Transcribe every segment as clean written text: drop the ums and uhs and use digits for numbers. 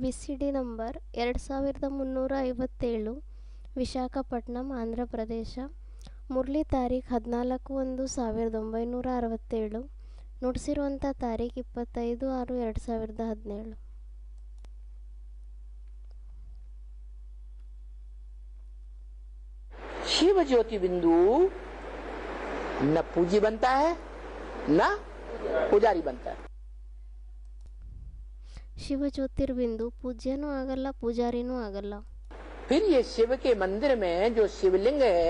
ವಿಸಿಡಿ number 2357, Visakhapatnam, Andhra Pradesh. Murali ತಾರೀಖು 14/1/1967. ನುಡಿಸಿರುವಂಥ ತಾರೀಖು 25/6/2017. शिव ज्योति बिंदु न पूज्य बनता है न पुजारी बनता है. ಶಿವ ಜ್ಯೋತಿರ್ಬಿಂದು ಪೂಜ್ಯನೂ ಆಗಲ್ಲ, ಪೂಜಾರಿನೂ ಆಗಲ್ಲ. फिर ये शिव के मंदिर में जो शिवलिंग है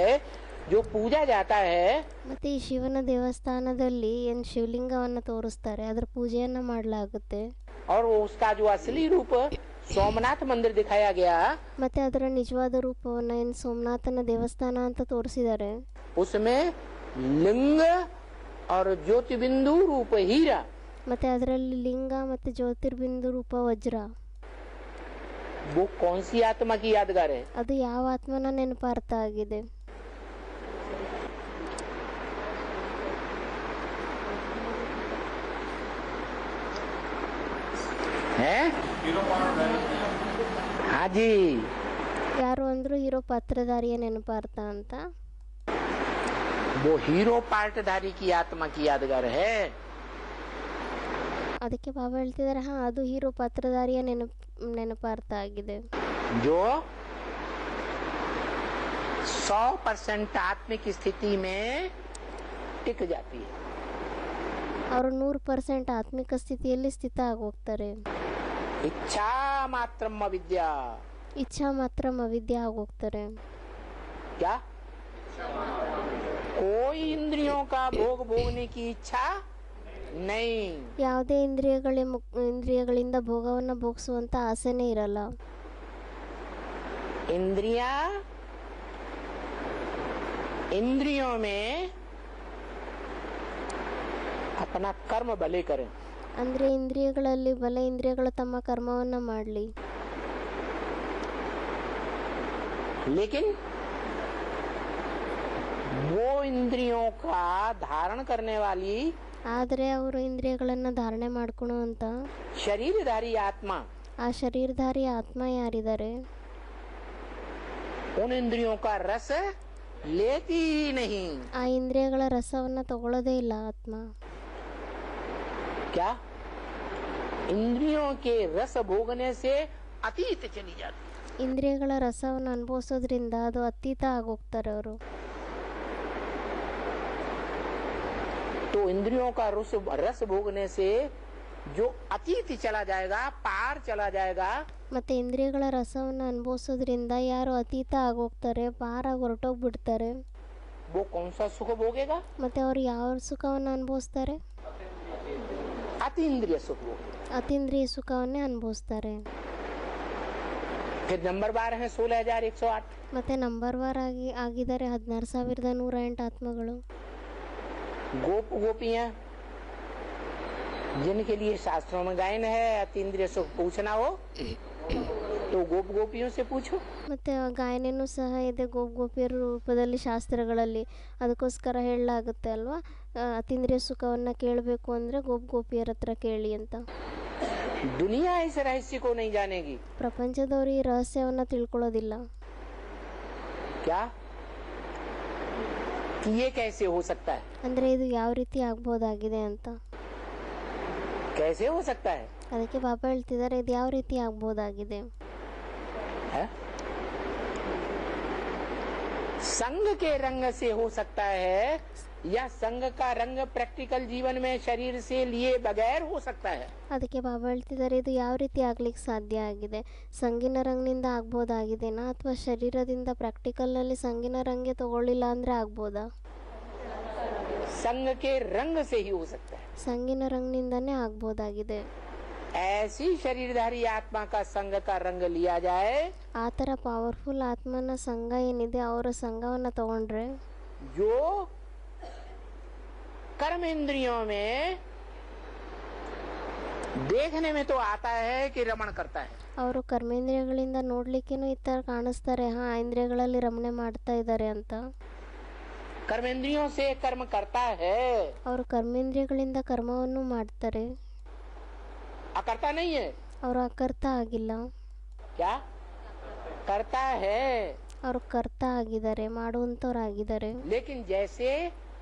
जो पूजा जाता है, ಮತ್ತೆ ಈ ಶಿವನ ದೇವಸ್ಥಾನದಲ್ಲಿ ಏನು ಶಿವಲಿಂಗವನ್ನು ತೋರಿಸ್ತಾರೆ, ಅದರ ಪೂಜೆಯನ್ನ ಮಾಡಲಾಗುತ್ತೆ. और वो उसका जो असली रूप सोमनाथ मंदिर दिखाया गया, ಮತ್ತೆ ಅದರ ನಿಜವಾದ ರೂಪವನ್ನು ಏನು ಸೋಮನಾಥನ ದೇವಸ್ಥಾನ ಅಂತ ತೋರಿಸಿದ್ದಾರೆ. उसमें लिंग और ज्योतिबिंदु रूप हीरा, ಮತ್ತೆ ಅದರಲ್ಲಿ ಲಿಂಗ ಮತ್ತೆ ಜ್ಯೋತಿರ್ಬಿಂದು ರೂಪ ವಜ್ರ. वो कौन सी आत्मा की यादगार है? ಅದು ಯಾವ ಆತ್ಮನ ನೆನಪಾರ್ಥ ಆಗಿದೆ? हैं? हाँ जी, ಯಾರು ಅಂದ್ರು ಹೀರೋ ಪಾತ್ರಧಾರಿಯ ನೆನಪಾರ್ಥ ಅಂತ. वो हीरो पार्टधारी की आत्मा की यादगार है. ಅದಕ್ಕೆ ಬಾಬಾ ಹೇಳ್ತಿದ್ದಾರೆ, ಹಾ ಅದು ಹೀರೋ ಪಾತ್ರಧಾರಿಯ ನೆನಪಾರ್ಥ ಆಗಿದೆ. जो 100% आत्मिक स्थिति में टिक जाती है. ಅವರು 100% ಆತ್ಮಿಕ ಸ್ಥಿತಿಯಲ್ಲಿ ಸ್ಥಿತ ಆಗೋಗ್ತಾರೆ. इच्छा मात्रम अविद्या. ಇಚ್ಛಾ ಮಾತ್ರ ಅವಿದ್ಯ ಆಗೋಗ್ತಾರೆ. क्या? कोई इंद्रियों का भोग भोगने की इच्छा नहीं. ಯಾವುದೇ ಇಂದ್ರಿಯಗಳಿಂದ ಭೋಗವನ್ನು ಭೋಗಿಸುವಂತ ಆಸೆನೇ ಇರಲ್ಲ. इंद्रियों में अपना कर्म भले करें. ಅಂದ್ರೆ ಇಂದ್ರಿಯಗಳಲ್ಲಿ ಇಂದ್ರಿಯಗಳು ತಮ್ಮ ಕರ್ಮವನ್ನ ಮಾಡಲಿ. लेकिन वो इंद्रियों का धारण करने वाली, ಆದರೆ ಅವರು ಇಂದ್ರಿಯಗಳನ್ನ ಧಾರಣೆ ಮಾಡ್ಕೊಳ್ಳುವಂತ शरीरधारी आत्मा, ಆ ಶರೀರಧಾರಿ ಆತ್ಮ ಯಾರಿದ್ದಾರೆ, उन इंद्रियों का रस लेती ही नहीं. ಆ ಇಂದ್ರಿಯಗಳ ರಸವನ್ನ ತಗೊಳ್ಳೋದೇ ಇಲ್ಲ ಆತ್ಮ. क्या? इंद्रियों के रस भोगने से अतीत चली जाती. ಇಂದ್ರಿಯಗಳ ರಸವನ್ನು ಅನುಭವಿಸೋದ್ರಿಂದ ಅದು ಅತೀತ ಆಗೋಗ್ತಾರೆ ಅವರು. तो इंद्रियों का रस भोगने से जो अतीत चला जाएगा, पार चला जाएगा, ಮತ್ತೆ ಇಂದ್ರಿಯಗಳ ರಸವನ್ನು ಅನುಭವಿಸೋದ್ರಿಂದ ಯಾರು ಅತೀತ ಆಗೋಗ್ತಾರೆ, ಪಾರಾಗಿ ಹೊರಟೋಗ್ಬಿಡ್ತಾರೆ. वो कौन सा सुख भोगेगा? ಮತ್ತೆ ಅವ್ರು ಯಾವ ಸುಖವನ್ನು ಅನುಭವಿಸ್ತಾರೆ? अतीन्द्रिय सुख भोगेगा. ಅತೀಂದ್ರಿಯ ಸುಖವನ್ನೇ ಅನುಭವಿಸ್ತಾರೆ. फिर नंबर 12 है 16,108. ಮತ್ತೆ ನಂಬರ್ ವಾರ್ ಆಗಿದ್ದಾರೆ 16,108 ಆತ್ಮಗಳು. गोप गोपियां जिनके लिए शास्त्रों में गायन है, अतीन्द्रिय सुख पूछना हो तो गोप गोपियों से पूछो. ಮತ್ತೆ ಗಾಯನನೂ ಸಹ ಇದೆ ಗೋಪಿಯರ ರೂಪದಲ್ಲಿ ಶಾಸ್ತ್ರಗಳಲ್ಲಿ. ಅದಕ್ಕೋಸ್ಕರ ಹೇಳಲಾಗುತ್ತೆ ಅಲ್ವಾ, ಅತೀಂದ್ರಿಯ ಸುಖವನ್ನ ಕೇಳಬೇಕು ಅಂದ್ರೆ ಗೋಪಿಯರ ಹತ್ರ ಕೇಳಿ ಅಂತ. दुनिया इस रहस्य को नहीं जानेगी. ಪ್ರಪಂಚದವರು ಈ ರಹಸ್ಯವನ್ನ ತಿಳ್ಕೊಳ್ಳೋದಿಲ್ಲ. क्या? कि ये कैसे हो सकता है? ಅಂದ್ರೆ ಇದು ಯಾವ ರೀತಿ ಆಗ್ಬೋದಾಗಿದೆ ಅಂತ. कैसे हो सकता है? ಅದಕ್ಕೆ ಬಾಬಾ ಹೇಳ್ತಿದ್ದಾರೆ, ಇದು ಯಾವ ರೀತಿ ಆಗ್ಬೋದಾಗಿದೆ. संग के रंग से हो सकता है या संग का रंग प्रैक्टिकल जीवन में शरीर से लिए बगैर हो सकता है. ಅದಕ್ಕೆ ಬಾಬಾ ಹೇಳ್ತಿದ್ದಾರೆ, ಇದು ಯಾವ ರೀತಿ ಆಗ್ಲಿಕ್ಕೆ ಸಾಧ್ಯ ಆಗಿದೆ. ಸಂಗಿನ ರಂಗಿನಿಂದ ಆಗ್ಬೋದಾಗಿದೆನಾ, ಅಥವಾ ಶರೀರದಿಂದ ಪ್ರಾಕ್ಟಿಕಲ್ ನಲ್ಲಿ ಸಂಗಿನ ರಂಗೆ ತಗೊಳ್ಳಿಲ್ಲ ಅಂದ್ರೆ ಆಗ್ಬೋದಾ? संग के रंग से ही हो सकता है. ಸಂಗಿನ ರಂಗಿನಿಂದಾನೇ ಆಗ್ಬೋದಾಗಿದೆ. ऐसी शरीरधारी आत्मा का संग का रंग लिया जाए, ಆ ಥರ ಪವರ್ಫುಲ್ ಆತ್ಮನ ಸಂಘ ಏನಿದೆ ಅವರ ಸಂಘವನ್ನ ತಗೊಂಡ್ರೆ, जो कर्म इंद्रियों में देखने में तो आता है कि रमण करता है. ಅವರು ಕರ್ಮೇಂದ್ರಿಯಗಳಿಂದ ನೋಡ್ಲಿಕ್ಕೇನು ಈ ಥರ ಕಾಣಿಸ್ತಾರೆ, ಹಾ ಇಂದ್ರಿಯಗಳಲ್ಲಿ ರಮಣೆ ಮಾಡ್ತಾ ಇದ್ದಾರೆ ಅಂತ. कर्मेंद्रियों से कर्म करता है, ಅವರು ಕರ್ಮೇಂದ್ರಿಯಗಳಿಂದ ಕರ್ಮವನ್ನು ಮಾಡ್ತಾರೆ, करता नहीं है. ಅವರು ಕರ್ತಾ ಆಗಿಲ್ಲ, क्या करता है, ಅವರು ಕರ್ತಾ ಆಗಿದ್ದಾರೆ, ಮಾಡುವಂಥವ್ರಾಗಿದ್ದಾರೆ. लेकिन जैसे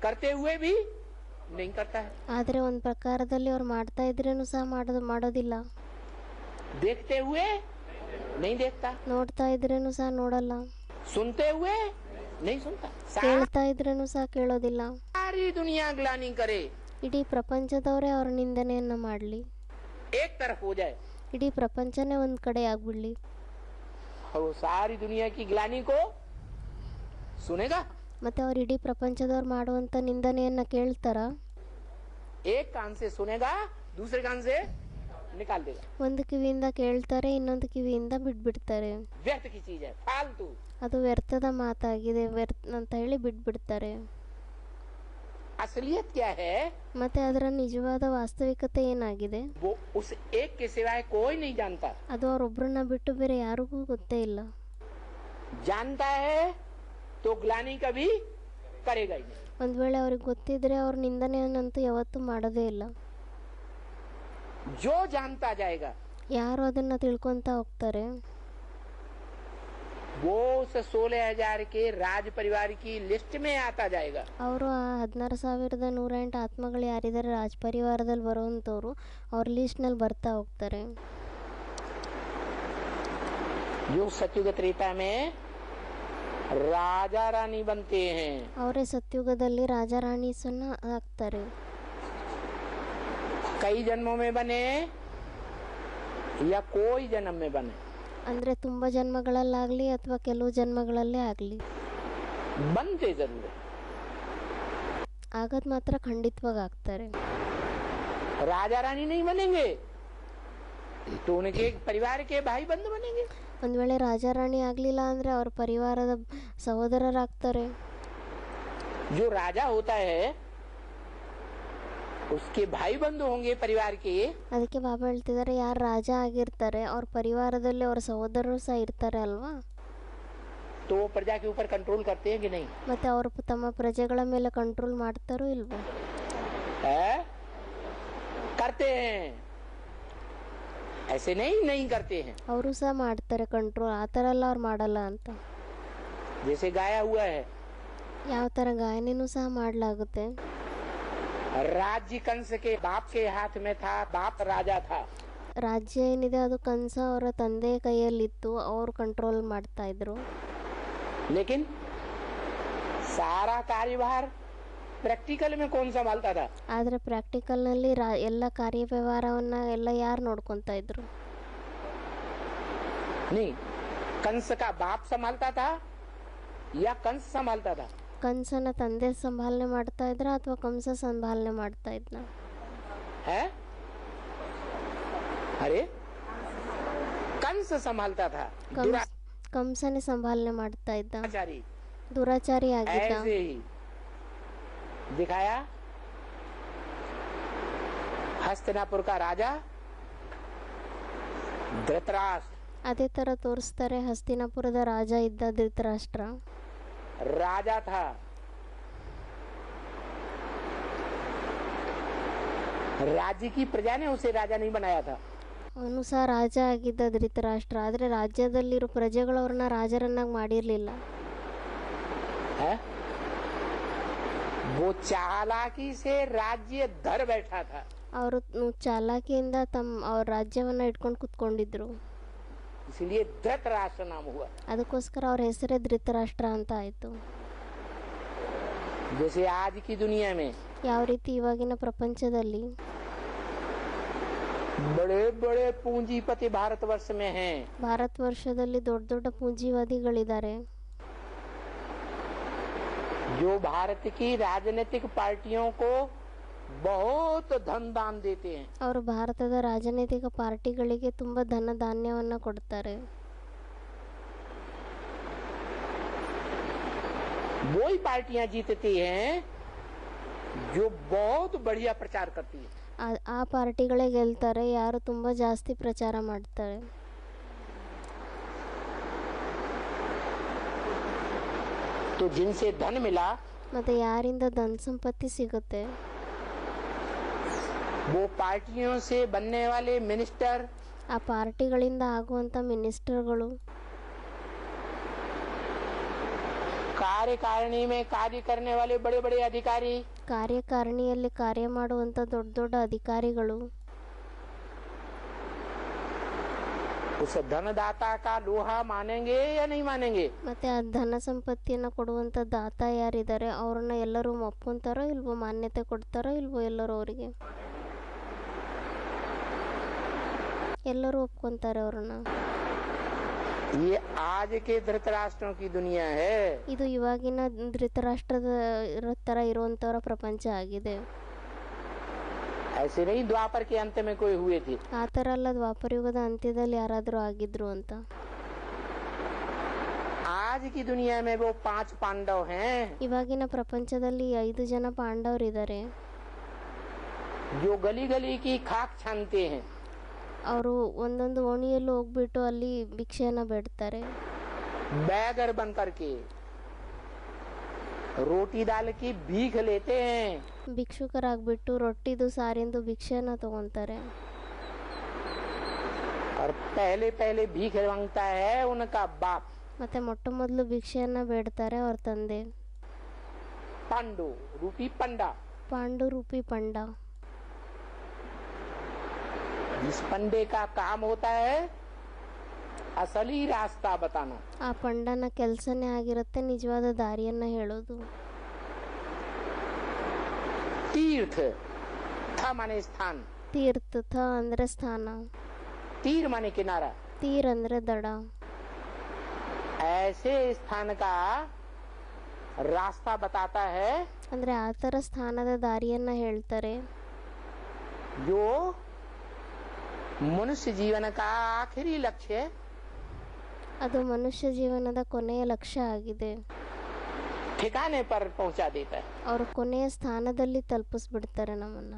करते हुए भी नहीं करता है. ಆದರೆ ಒಂದು ಪ್ರಕಾರದಲ್ಲಿ ಅವ್ರು ಮಾಡ್ತಾ ಇದ್ರೇನು ಸಹ ಮಾಡೋದಿಲ್ಲ, देखते हुए नहीं देखता, ನೋಡ್ತಾ ಇದ್ರೇನು ಸಹ ನೋಡಲ್ಲ, सुनते हुए नहीं सुनता. ಕೇಳ್ತಾ ಇದ್ರೇನು ಸಹ ಕೇಳೋದಿಲ್ಲ. सारी दुनिया ग्लानि करे, ಇಡೀ ಪ್ರಪಂಚದವರೇ ಅವ್ರ ನಿಂದನೆಯನ್ನ ಮಾಡಲಿ, एक तरफ हो जाए ಇಡೀ ಪ್ರಪಂಚನೇ ಒಂದು ಕಡೆ ಆಗ್ಬಿಡ್ಲಿ, और वो सारी दुनिया की ग्लानि को सुनेगा. ಮತ್ತೆ ಅವ್ರು ಇಡೀ ಪ್ರಪಂಚದವ್ರು ಮಾಡುವಂತ ನಿಂದನೆಯನ್ನ ಕೇಳ್ತಾರ? एक कान से सुनेगा, दूसरे कान से निकाल देगा. ಒಂದು ಕಿವಿಯಿಂದ ಕೇಳ್ತಾರೆ, ಇನ್ನೊಂದು ಕಿವಿಯಿಂದ ಬಿಟ್ಬಿಡ್ತಾರೆ. व्यर्थ की चीज है, फालतू. ಅದು ವ್ಯರ್ಥದ ಮಾತಾಗಿದೆ, ವ್ಯರ್ಥ ಅಂತ ಹೇಳಿ ಬಿಟ್ಬಿಡ್ತಾರೆ. असलियत क्या है, ಮತ್ತೆ ಅದರ ನಿಜವಾದ ವಾಸ್ತವಿಕತೆ ಏನಾಗಿದೆ, वो उस एक के सिवाय कोई नहीं जानता. ಅದು ಅವರೊಬ್ಬರನ್ನ ಬಿಟ್ಟು ಬೇರೆ ಯಾರಿಗೂ ಗೊತ್ತೇ ಇಲ್ಲ. जानता है तो ग्लानि कभी करेगा ही नहीं. ಒಂದ್ ವೇಳೆ ಅವ್ರಿಗೆ ಗೊತ್ತಿದ್ರೆ ಅವ್ರ ನಿಂದನೆಯನ್ನಂತೂ ಯಾವತ್ತೂ ಮಾಡೋದೇ ಇಲ್ಲ. जो जानता जाएगा ಯಾರು ಅದನ್ನ ತಿಳ್ಕೊಂತ ಹೋಗ್ತಾರೆ, वो उस 16,000 के राज परिवार की लिस्ट में आता जाएगा. ಅವರು ಆ 16,108 ಆತ್ಮಗಳು ಯಾರಿದ್ದಾರೆ ರಾಜ ಪರಿವಾರದಲ್ಲಿ ಬರುವಂತವ್ರು ಅವ್ರ ಲಿಸ್ಟ್ ನಲ್ಲಿ ಬರ್ತಾ ಹೋಗ್ತಾರೆ. जो सतयुग त्रेता में राजा रानी बनते हैं, ಅವರೇ ಸತ್ಯುಗದಲ್ಲಿ ರಾಜಾರಾಣಿಸನ್ನ ಆಗ್ತಾರೆ. कई जन्मों में बने या कोई जन्म में बने, ಅಂದ್ರೆ ತುಂಬಾ ಜನ್ಮಗಳಲ್ಲಾಗ್ಲಿ ಅಥವಾ ಕೆಲವು ಜನ್ಮಗಳಲ್ಲೇ ಆಗ್ಲಿ, बनते जरूर है. ಆಗದ್ ಮಾತ್ರ ಖಂಡಿತವಾಗಿ ಆಗ್ತಾರೆ. राजा रानी नहीं बनेंगे तो उनके परिवार के भाई बंधु बनेंगे. ಒಂದ್ ವೇಳೆ ರಾಜಾರಾಣಿ ಆಗ್ಲಿಲ್ಲ ಅಂದ್ರೆ ಅವ್ರ ಪರಿವಾರದ ಸಹೋದರರಾಗ್ತಾರೆ. जो राजा होता है उसके भाई बंधु होंगे परिवार के. ಅದಕ್ಕೆ ಬಾಬಾ ಹೇಳ್ತಿದ್ದಾರೆ, ಯಾರು ರಾಜ ಆಗಿರ್ತಾರೆ ಅವ್ರ ಪರಿವಾರದಲ್ಲಿ ಅವ್ರ ಸಹೋದರರು ಸಹ ಇರ್ತಾರೆ ಅಲ್ವಾ, तो वो प्रजा के ऊपर कंट्रोल करते हैं कि नहीं? ಮತ್ತೆ ಅವರು ತಮ್ಮ ಪ್ರಜೆಗಳ ಮೇಲೆ ಕಂಟ್ರೋಲ್ ಮಾಡ್ತಾರೋ ಇಲ್ವೋ? है? करते हैं, ऐसे नहीं करते हैं. ಅವರು ಸಹ ಮಾಡ್ತಾರೆ ಕಂಟ್ರೋಲ್, ಆ ಥರ ಎಲ್ಲ ಅವ್ರು ಮಾಡಲ್ಲ ಅಂತ. जैसे गाया हुआ है, ಯಾವ ಥರ ಗಾಯನೂ ಸಹ ಮಾಡಲಾಗುತ್ತೆ. राज्य कंस के बाप के हाथ में था, बाप राजा था. ರಾಜ್ಯ ಏನಿದೆ ಅದು ಕಂಸ ಅವರ ತಂದೆ ಕೈಯಲ್ಲಿತ್ತು, ಅವರು ಕಂಟ್ರೋಲ್ ಮಾಡ್ತಾ ಇದ್ರು. लेकिन सारा कार्यभार प्रैक्टिकल में कौन संभालता था? ಆದರೆ ಪ್ರಾಕ್ಟಿಕಲ್ನಲ್ಲಿ ಎಲ್ಲ ಕಾರ್ಯವ್ಯವಹಾರವನ್ನ ಎಲ್ಲ ಯಾರು ನೋಡ್ಕೊತಾ ಇದ್ರು? नहीं, कंस का बाप संभालता था या कंस संभालता था? ಕಂಸನ ತಂದೆ ಸಂಭಾಲನೆ ಮಾಡ್ತಾ ಇದ್ರ ಅಥವಾ ಕಂಸ ಸಂಭಾಲನೆ ಮಾಡ್ತಾ ಇದ್ನ? है? अरे कंस संभालता था. ಕಂಸನೇ ಸಂಭಾಲನೆ ಮಾಡ್ತಾ ಇದ್ದ, दुराचारी ದುರಾಚಾರಿ ಆಗಿದ್ದ. ऐसे ही दिखाया हस्तिनापुर का राजा धृतराष्ट्र. ಅದೇ ತರ ತೋರಿಸ್ತಾರೆ, ಹಸ್ತಿನಾಪುರದ ರಾಜ ಇದ್ದ ಧೃತರಾಷ್ಟ್ರ. राजा था, राज्य की प्रजा ने उसे राजा नहीं बनाया था. ಅವನು ಸಹ ರಾಜ ಆಗಿದ್ದ ಧೃತರಾಷ್ಟ್ರ, ಆದ್ರೆ ರಾಜ್ಯದಲ್ಲಿರೋ ಪ್ರಜೆಗಳು ಅವ್ರನ್ನ ರಾಜರನ್ನಾಗಿ ಮಾಡಿರ್ಲಿಲ್ಲ. है? वो चालाकी से राज्य धर बैठा था. ಅವರು ಚಾಲಾಕಿಯಿಂದ ಅವ್ರ ರಾಜ್ಯವನ್ನ ಇಟ್ಕೊಂಡು ಕುತ್ಕೊಂಡಿದ್ರು. इसलिए धृतराष्ट्र नाम हुआ. ಅದಕ್ಕೋಸ್ಕರ ಅವ್ರ ಹೆಸರೇ ಧೃತರಾಷ್ಟ್ರ ಅಂತ ಆಯ್ತು. जैसे आज की दुनिया में ಯಾವ ರೀತಿ ಇವಾಗಿನ ಪ್ರಪಂಚದಲ್ಲಿ बड़े बड़े पूंजीपति भारतवर्ष में हैं. ಭಾರತ ವರ್ಷದಲ್ಲಿ ದೊಡ್ಡ ದೊಡ್ಡ ಪೂಂಜಿವಾದಿಗಳಿದ್ದಾರೆ. जो भारत की राजनीतिक पार्टियों को बहुत धन दान देते हैं. ಅವರು ಭಾರತದ ರಾಜನೈತಿಕ ಪಾರ್ಟಿಗಳಿಗೆ ತುಂಬಾ ಧನ ಧಾನ್ಯವನ್ನ ಕೊಡ್ತಾರೆ. वही पार्टियां जीतती हैं जो बहुत बढ़िया प्रचार करती है. ಆ ಪಾರ್ಟಿಗಳೇ ಗೆಲ್ತಾರೆ ಯಾರು ತುಂಬಾ ಜಾಸ್ತಿ ಪ್ರಚಾರ ಮಾಡ್ತಾರೆ. तो जिनसे धन मिला ಮತ್ತೆ ಯಾರಿಂದ ಧನ ಸಂಪತ್ತಿ ಸಿಗುತ್ತೆ वो पार्टियों से बनने वाले मिनिस्टर ಆ ಪಾರ್ಟಿಗಳಿಂದ ಆಗುವಂಥ ಮಿನಿಸ್ಟರ್ಗಳು, कार्यकारिणी में कार्य करने वाले बड़े बड़े अधिकारी, ಕಾರ್ಯಕಾರಿಣಿಯಲ್ಲಿ ಕಾರ್ಯ ಮಾಡುವಂಥ ದೊಡ್ಡ ದೊಡ್ಡ ಅಧಿಕಾರಿಗಳು, उस धनदाता का लोहा मानेंगे या नहीं मानेंगे? ಮತ್ತು ಆ ಧನ ಸಂಪತ್ತಿಯನ್ನು ಕೊಡುವಂಥ ದಾತ ಯಾರಿದ್ದಾರೆ ಅವ್ರನ್ನ ಎಲ್ಲರೂ ಒಪ್ಕೊಂತಾರೋ ಇಲ್ವೋ, ಮಾನ್ಯತೆ ಕೊಡ್ತಾರೋ ಇಲ್ವೋ, ಎಲ್ಲರೂ ಅವರಿಗೆ ಎಲ್ಲರೂ ಒಪ್ಕೊಂತಾರೆ ಅವ್ರನ್ನ. ये आज के धृतराष्ट्रों की दुनिया है. ಇದು ಇವಾಗಿನ ಧೃತರಾಷ್ಟ್ರದ ಥರ ಇರುವಂಥವರ ಪ್ರಪಂಚ ಆಗಿದೆ. ऐसे नहीं द्वापर के अंत में कोई हुए थे. ಆ ಥರ ಅಲ್ಲ ದ್ವಾಪರಯುಗದ ಅಂತ್ಯದಲ್ಲಿ ಯಾರಾದರೂ ಆಗಿದ್ರು ಅಂತ. आज की दुनिया में वो 5 पांडव हैं ಇವಾಗಿನ ಪ್ರಪಂಚದಲ್ಲಿ 5 ಜನ ಪಾಂಡವರಿದ್ದಾರೆ. जो गली गली की खाक छानते हैं. ಅವರು ಒಂದೊಂದು ಓಣಿಯಲ್ಲೂ ಹೋಗ್ಬಿಟ್ಟು ಅಲ್ಲಿ ಭಿಕ್ಷೆಯನ್ನು ಬೇಡ್ತಾರೆ. बैगर बन करके रोटी दाल की भीख लेते हैं. ಭಿಕ್ಷುಕರಾಗ್ಬಿಟ್ಟು ರೊಟ್ಟಿದು ಸಾರಿಂದು ಭಿಕ್ಷೆಯನ್ನು ತಗೊಂತಾರೆ. और पहले पहले भीख मांगता है उनका बाप. ಮತ್ತೆ ಮೊಟ್ಟ ಮೊದಲು ಭಿಕ್ಷೆಯನ್ನು ಬೇಡ್ತಾರೆ ಅವ್ರ ತಂದೆ. पांडु रूपी पंडा. ಪಾಂಡು ರೂಪಿ ಪಂಡ. इस पंडे का काम होता है असली रास्ता बताना. ಆ ಪಂಡನ ಕೆಲಸನೇ ಆಗಿರುತ್ತೆ ನಿಜವಾದ ದಾರಿಯನ್ನ ಹೇಳೋದು. तीर्थ था माने स्थान. ತೀರ್ಥ ಥ ಅಂದ್ರೆ ಸ್ಥಾನ, तीर माने किनारा. ತೀರ್ ಅಂದ್ರೆ ದಡ. ऐसे स्थान का रास्ता बताता है ಅಂದ್ರೆ ಆ ಥರ ಸ್ಥಾನದ ದಾರಿಯನ್ನ ಹೇಳ್ತಾರೆ. जो मनुष्य जीवन का आखिरी लक्ष्य ಅದು ಮನುಷ್ಯ ಜೀವನದ ಕೊನೆಯ ಲಕ್ಷ್ಯ ಆಗಿದೆ. ठिकाने पर पहुंचा देता है. ಅವರು ಕೊನೆಯ ಸ್ಥಾನದಲ್ಲಿ ತಲುಪಿಸ್ಬಿಡ್ತಾರೆ ನಮ್ಮನ್ನ.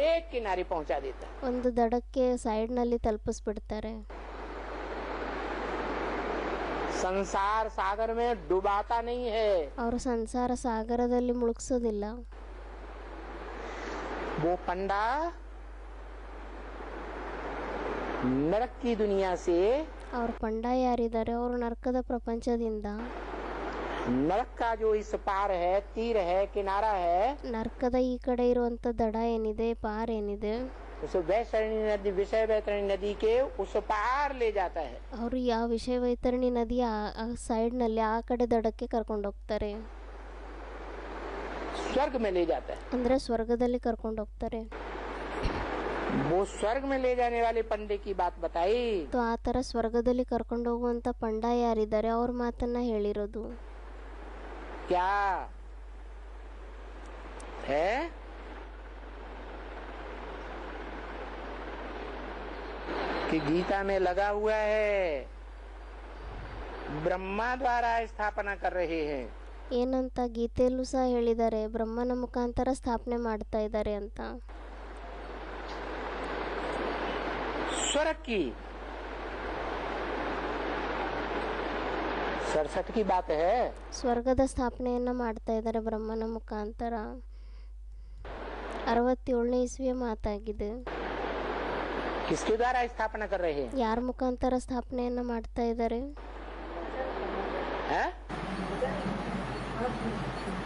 एक किनारे पहुंचा देता है. ಒಂದು ದಡಕ್ಕೆ ಸೈಡ್ನಲ್ಲಿ ತಲುಪಿಸ್ಬಿಡ್ತಾರೆ. संसार सागर में डुबाता नहीं है. ಅವರು ಸಂಸಾರ ಸಾಗರದಲ್ಲಿ ಮುಳುಗಿಸೋದಿಲ್ಲ. वो पंडा नरक की दुनिया से, ಅವ್ರ ಪಂಡ ಯಾರಿದ್ದಾರೆ ಅವರು ನರಕದ ಪ್ರಪಂಚದಿಂದ, नरक का जो इस पार है, तीर है, किनारा है, ನರಕದ ಈ ಕಡೆ ಇರುವಂತ ದಡ ಏನಿದೆ, ಪಾರ್ ಏನಿದೆ, उस वैतरणी नदी, विषय वैतरणी नदी के उस पार ले जाता है. ಅವರು ಯಾವ ವಿಷಯ ವೈತರಣಿ ನದಿ ಆ ಸೈಡ್ನಲ್ಲಿ ಆ ಕಡೆ ದಡಕ್ಕೆ ಕರ್ಕೊಂಡು ಹೋಗ್ತಾರೆ. स्वर्ग में ले जाता है. ಅಂದ್ರೆ ಸ್ವರ್ಗದಲ್ಲಿ ಕರ್ಕೊಂಡು ಹೋಗ್ತಾರೆ. वो स्वर्ग में ले जाने वाले पंडे की बात बताई. ಆ ತರ ಸ್ವರ್ಗದಲ್ಲಿ ಕರ್ಕೊಂಡು ಹೋಗುವಂತ ಪಂಡ ಯಾರಿದ್ದಾರೆ ಅವ್ರ ಮಾತನ್ನ ಹೇಳಿರೋದು. क्या है? कि गीता में लगा हुआ है, ब्रह्मा द्वारा स्थापना कर रहे हैं. ಏನಂತ ಗೀತೆಯಲ್ಲೂ ಸಹ ಹೇಳಿದ್ದಾರೆ, ಬ್ರಹ್ಮನ ಮುಖಾಂತರ ಸ್ಥಾಪನೆ ಮಾಡ್ತಾ ಇದ್ದಾರೆ ಅಂತ. स्वर्ग की 67 की बात है. ಸ್ವರ್ಗದ ಸ್ಥಾಪನೆಯನ್ನ ಮಾಡ್ತಾ ಇದ್ದಾರೆ ಬ್ರಹ್ಮನ ಮುಖಾಂತರ. 67ನೇ ಇಸ್ವಿಯ ಮಾತಾಗಿದೆ. किसके द्वारा स्थापना कर रहे हैं? ಯಾರ ಮುಖಾಂತರ ಸ್ಥಾಪನೆಯನ್ನ ಮಾಡ್ತಾ ಇದ್ದಾರೆ?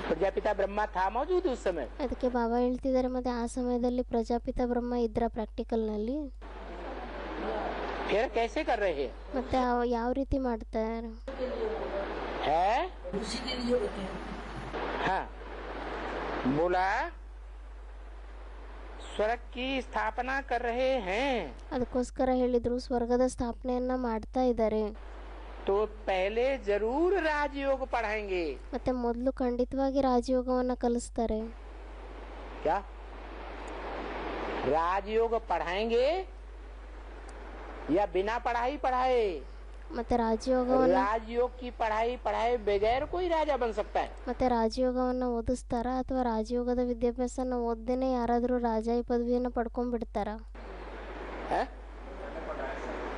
प्रजापिता ब्रह्मा था मौजूद उस समय. ಅದಕ್ಕೆ ಬಾಬಾ ಹೇಳ್ತಿದ್ದಾರೆ, ಮತ್ತೆ ಆ ಸಮಯದಲ್ಲಿ ಪ್ರಜಾಪಿತ ಬ್ರಹ್ಮ ಇದ್ರ ಪ್ರಾಕ್ಟಿಕಲ್ ನಲ್ಲಿ. फिर कैसे कर रहे हैं? ಮತ್ತೆ ಯಾವ ರೀತಿ ಮಾಡ್ತಾರೆ? हाँ, बोला स्वर्ग की स्थापना कर रहे हैं. ಅದಕ್ಕೋಸ್ಕರ ಹೇಳಿದ್ರು ಸ್ವರ್ಗದ ಸ್ಥಾಪನೆಯನ್ನ ಮಾಡ್ತಾ ಇದ್ದಾರೆ. तो पहले जरूर राजयोग पढ़ाएंगे. ಮತ್ತೆ ಮೊದಲು ಖಂಡಿತವಾಗಿ ರಾಜಯೋಗವನ್ನ ಕಲಿಸ್ತಾರೆ. क्या राजयोग पढ़ाएंगे या बिना पढ़ाई पढ़ाए? ಮತ್ತೆ ರಾಜಯೋಗವನ್ನ राजयोग की पढ़ाई पढ़ाए बगैर कोई राजा बन सकता है. ಮತ್ತೆ ರಾಜಯೋಗವನ್ನ ಓದಿಸ್ತಾರ ಅಥವಾ ರಾಜಯೋಗದ ವಿದ್ಯಾಭ್ಯಾಸನ ಓದ್ದೇನೆ ಯಾರಾದರೂ ರಾಜಾಯಿ ಪದವಿಯನ್ನ ಪಡ್ಕೊಂಡ್ಬಿಡ್ತಾರ?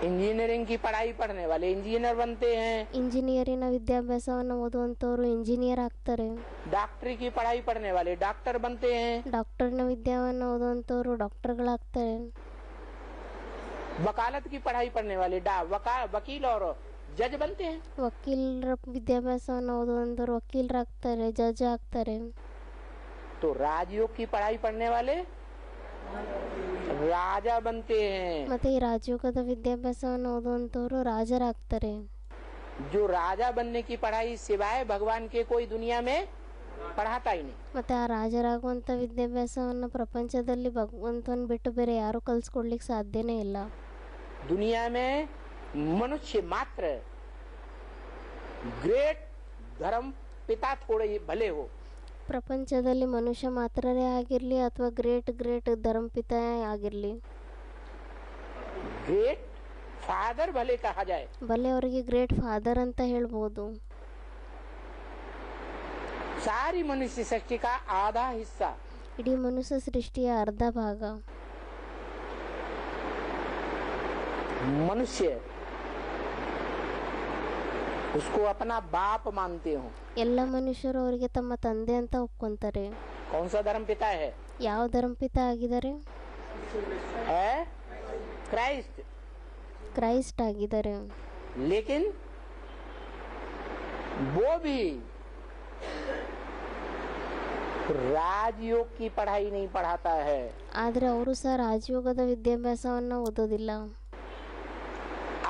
इंजीनियरिंग की पढ़ाई पढ़ने वाले इंजीनियर बनते हैं. ಇಂಜಿನಿಯರಿನ ವಿದ್ಯಾಭ್ಯಾಸವನ್ನ ಓದುವಂತವರು ಇಂಜಿನಿಯರ್ ಆಗ್ತಾರೆ. डॉक्टरी की पढ़ाई पढ़ने वाले डॉक्टर बनते हैं. ಡಾಕ್ಟರ್ನ ವಿದ್ಯಾವನ್ನ ಓದುವಂತವರು ಡಾಕ್ಟರ್ಗಳಾಗ್ತಾರೆ. वकालत की पढ़ाई पढ़ने वाले वकील और जज बनते हैं। ವಕೀಲರ ವಿದ್ಯಾಭ್ಯಾಸವನ್ನು ಓದುವಂಥವ್ರು ವಕೀಲರಾಗ್ತಾರೆ, ಜಡ್ಜ್ ಆಗ್ತಾರೆ. तो राजयोग की पढ़ाई पढ़ने वाले राजा बनते हैं। ಮತ್ತೆ ಈ ರಾಜಯೋಗದ ವಿದ್ಯಾಭ್ಯಾಸವನ್ನು ಓದುವಂಥವ್ರು ರಾಜರಾಗ್ತಾರೆ. जो राजा बनने की पढ़ाई सिवाय भगवान के कोई दुनिया में पढ़ाता ही नहीं। ಮತ್ತೆ ಆ ರಾಜರಾಗುವಂಥ ವಿದ್ಯಾಭ್ಯಾಸವನ್ನು ಪ್ರಪಂಚದಲ್ಲಿ ಭಗವಂತನ ಬಿಟ್ಟು ಬೇರೆ ಯಾರು ಕಲಿಸ್ಕೊಡ್ಲಿಕ್ಕೆ ಸಾಧ್ಯನೇ ಇಲ್ಲ. दुनिया में मनुष्य मात्र ग्रेट धर्म पिता थोड़े भले हो, ಪ್ರಪಂಚದಲ್ಲಿ ಮನುಷ್ಯ ಮಾತ್ರನೇ ಆಗಿರಲಿ ಅಥವಾ ಗ್ರೇಟ್ ಧರ್ಮಪಿತ ಆಗಿರಲಿ, ग्रेट फादर भले कहा जाए, ಭಲೆ ಅವರಿಗೆ ಗ್ರೇಟ್ ಫಾದರ್ ಅಂತ ಹೇಳ್ಬೋದು. सारी मनुष्य सृष्टि का आधा हिस्सा ಇಡೀ ಮನುಷ್ಯ ಸೃಷ್ಟಿಯ ಅರ್ಧ ಭಾಗ मनुष्य उसको अपना बाप मानते हो। ಎಲ್ಲ ಮನುಷ್ಯರು ಅವರಿಗೆ ತಮ್ಮ ತಂದೆ ಅಂತ ಒಪ್ಕೊಂತಾರೆ. कौन सा धर्म पिता है? ಯಾವ ಧರ್ಮಪಿತ ಆಗಿದ್ದಾರೆ? है क्राइस्ट। ಕ್ರೈಸ್ಟ್ ಆಗಿದ್ದಾರೆ. लेकिन वो भी राजयोग की पढ़ाई नहीं पढ़ाता है। ಆದರೆ ಅವರು ಸಹ ರಾಜಯೋಗದ ವಿದ್ಯಾಭ್ಯಾಸವನ್ನು ಓದೋದಿಲ್ಲ.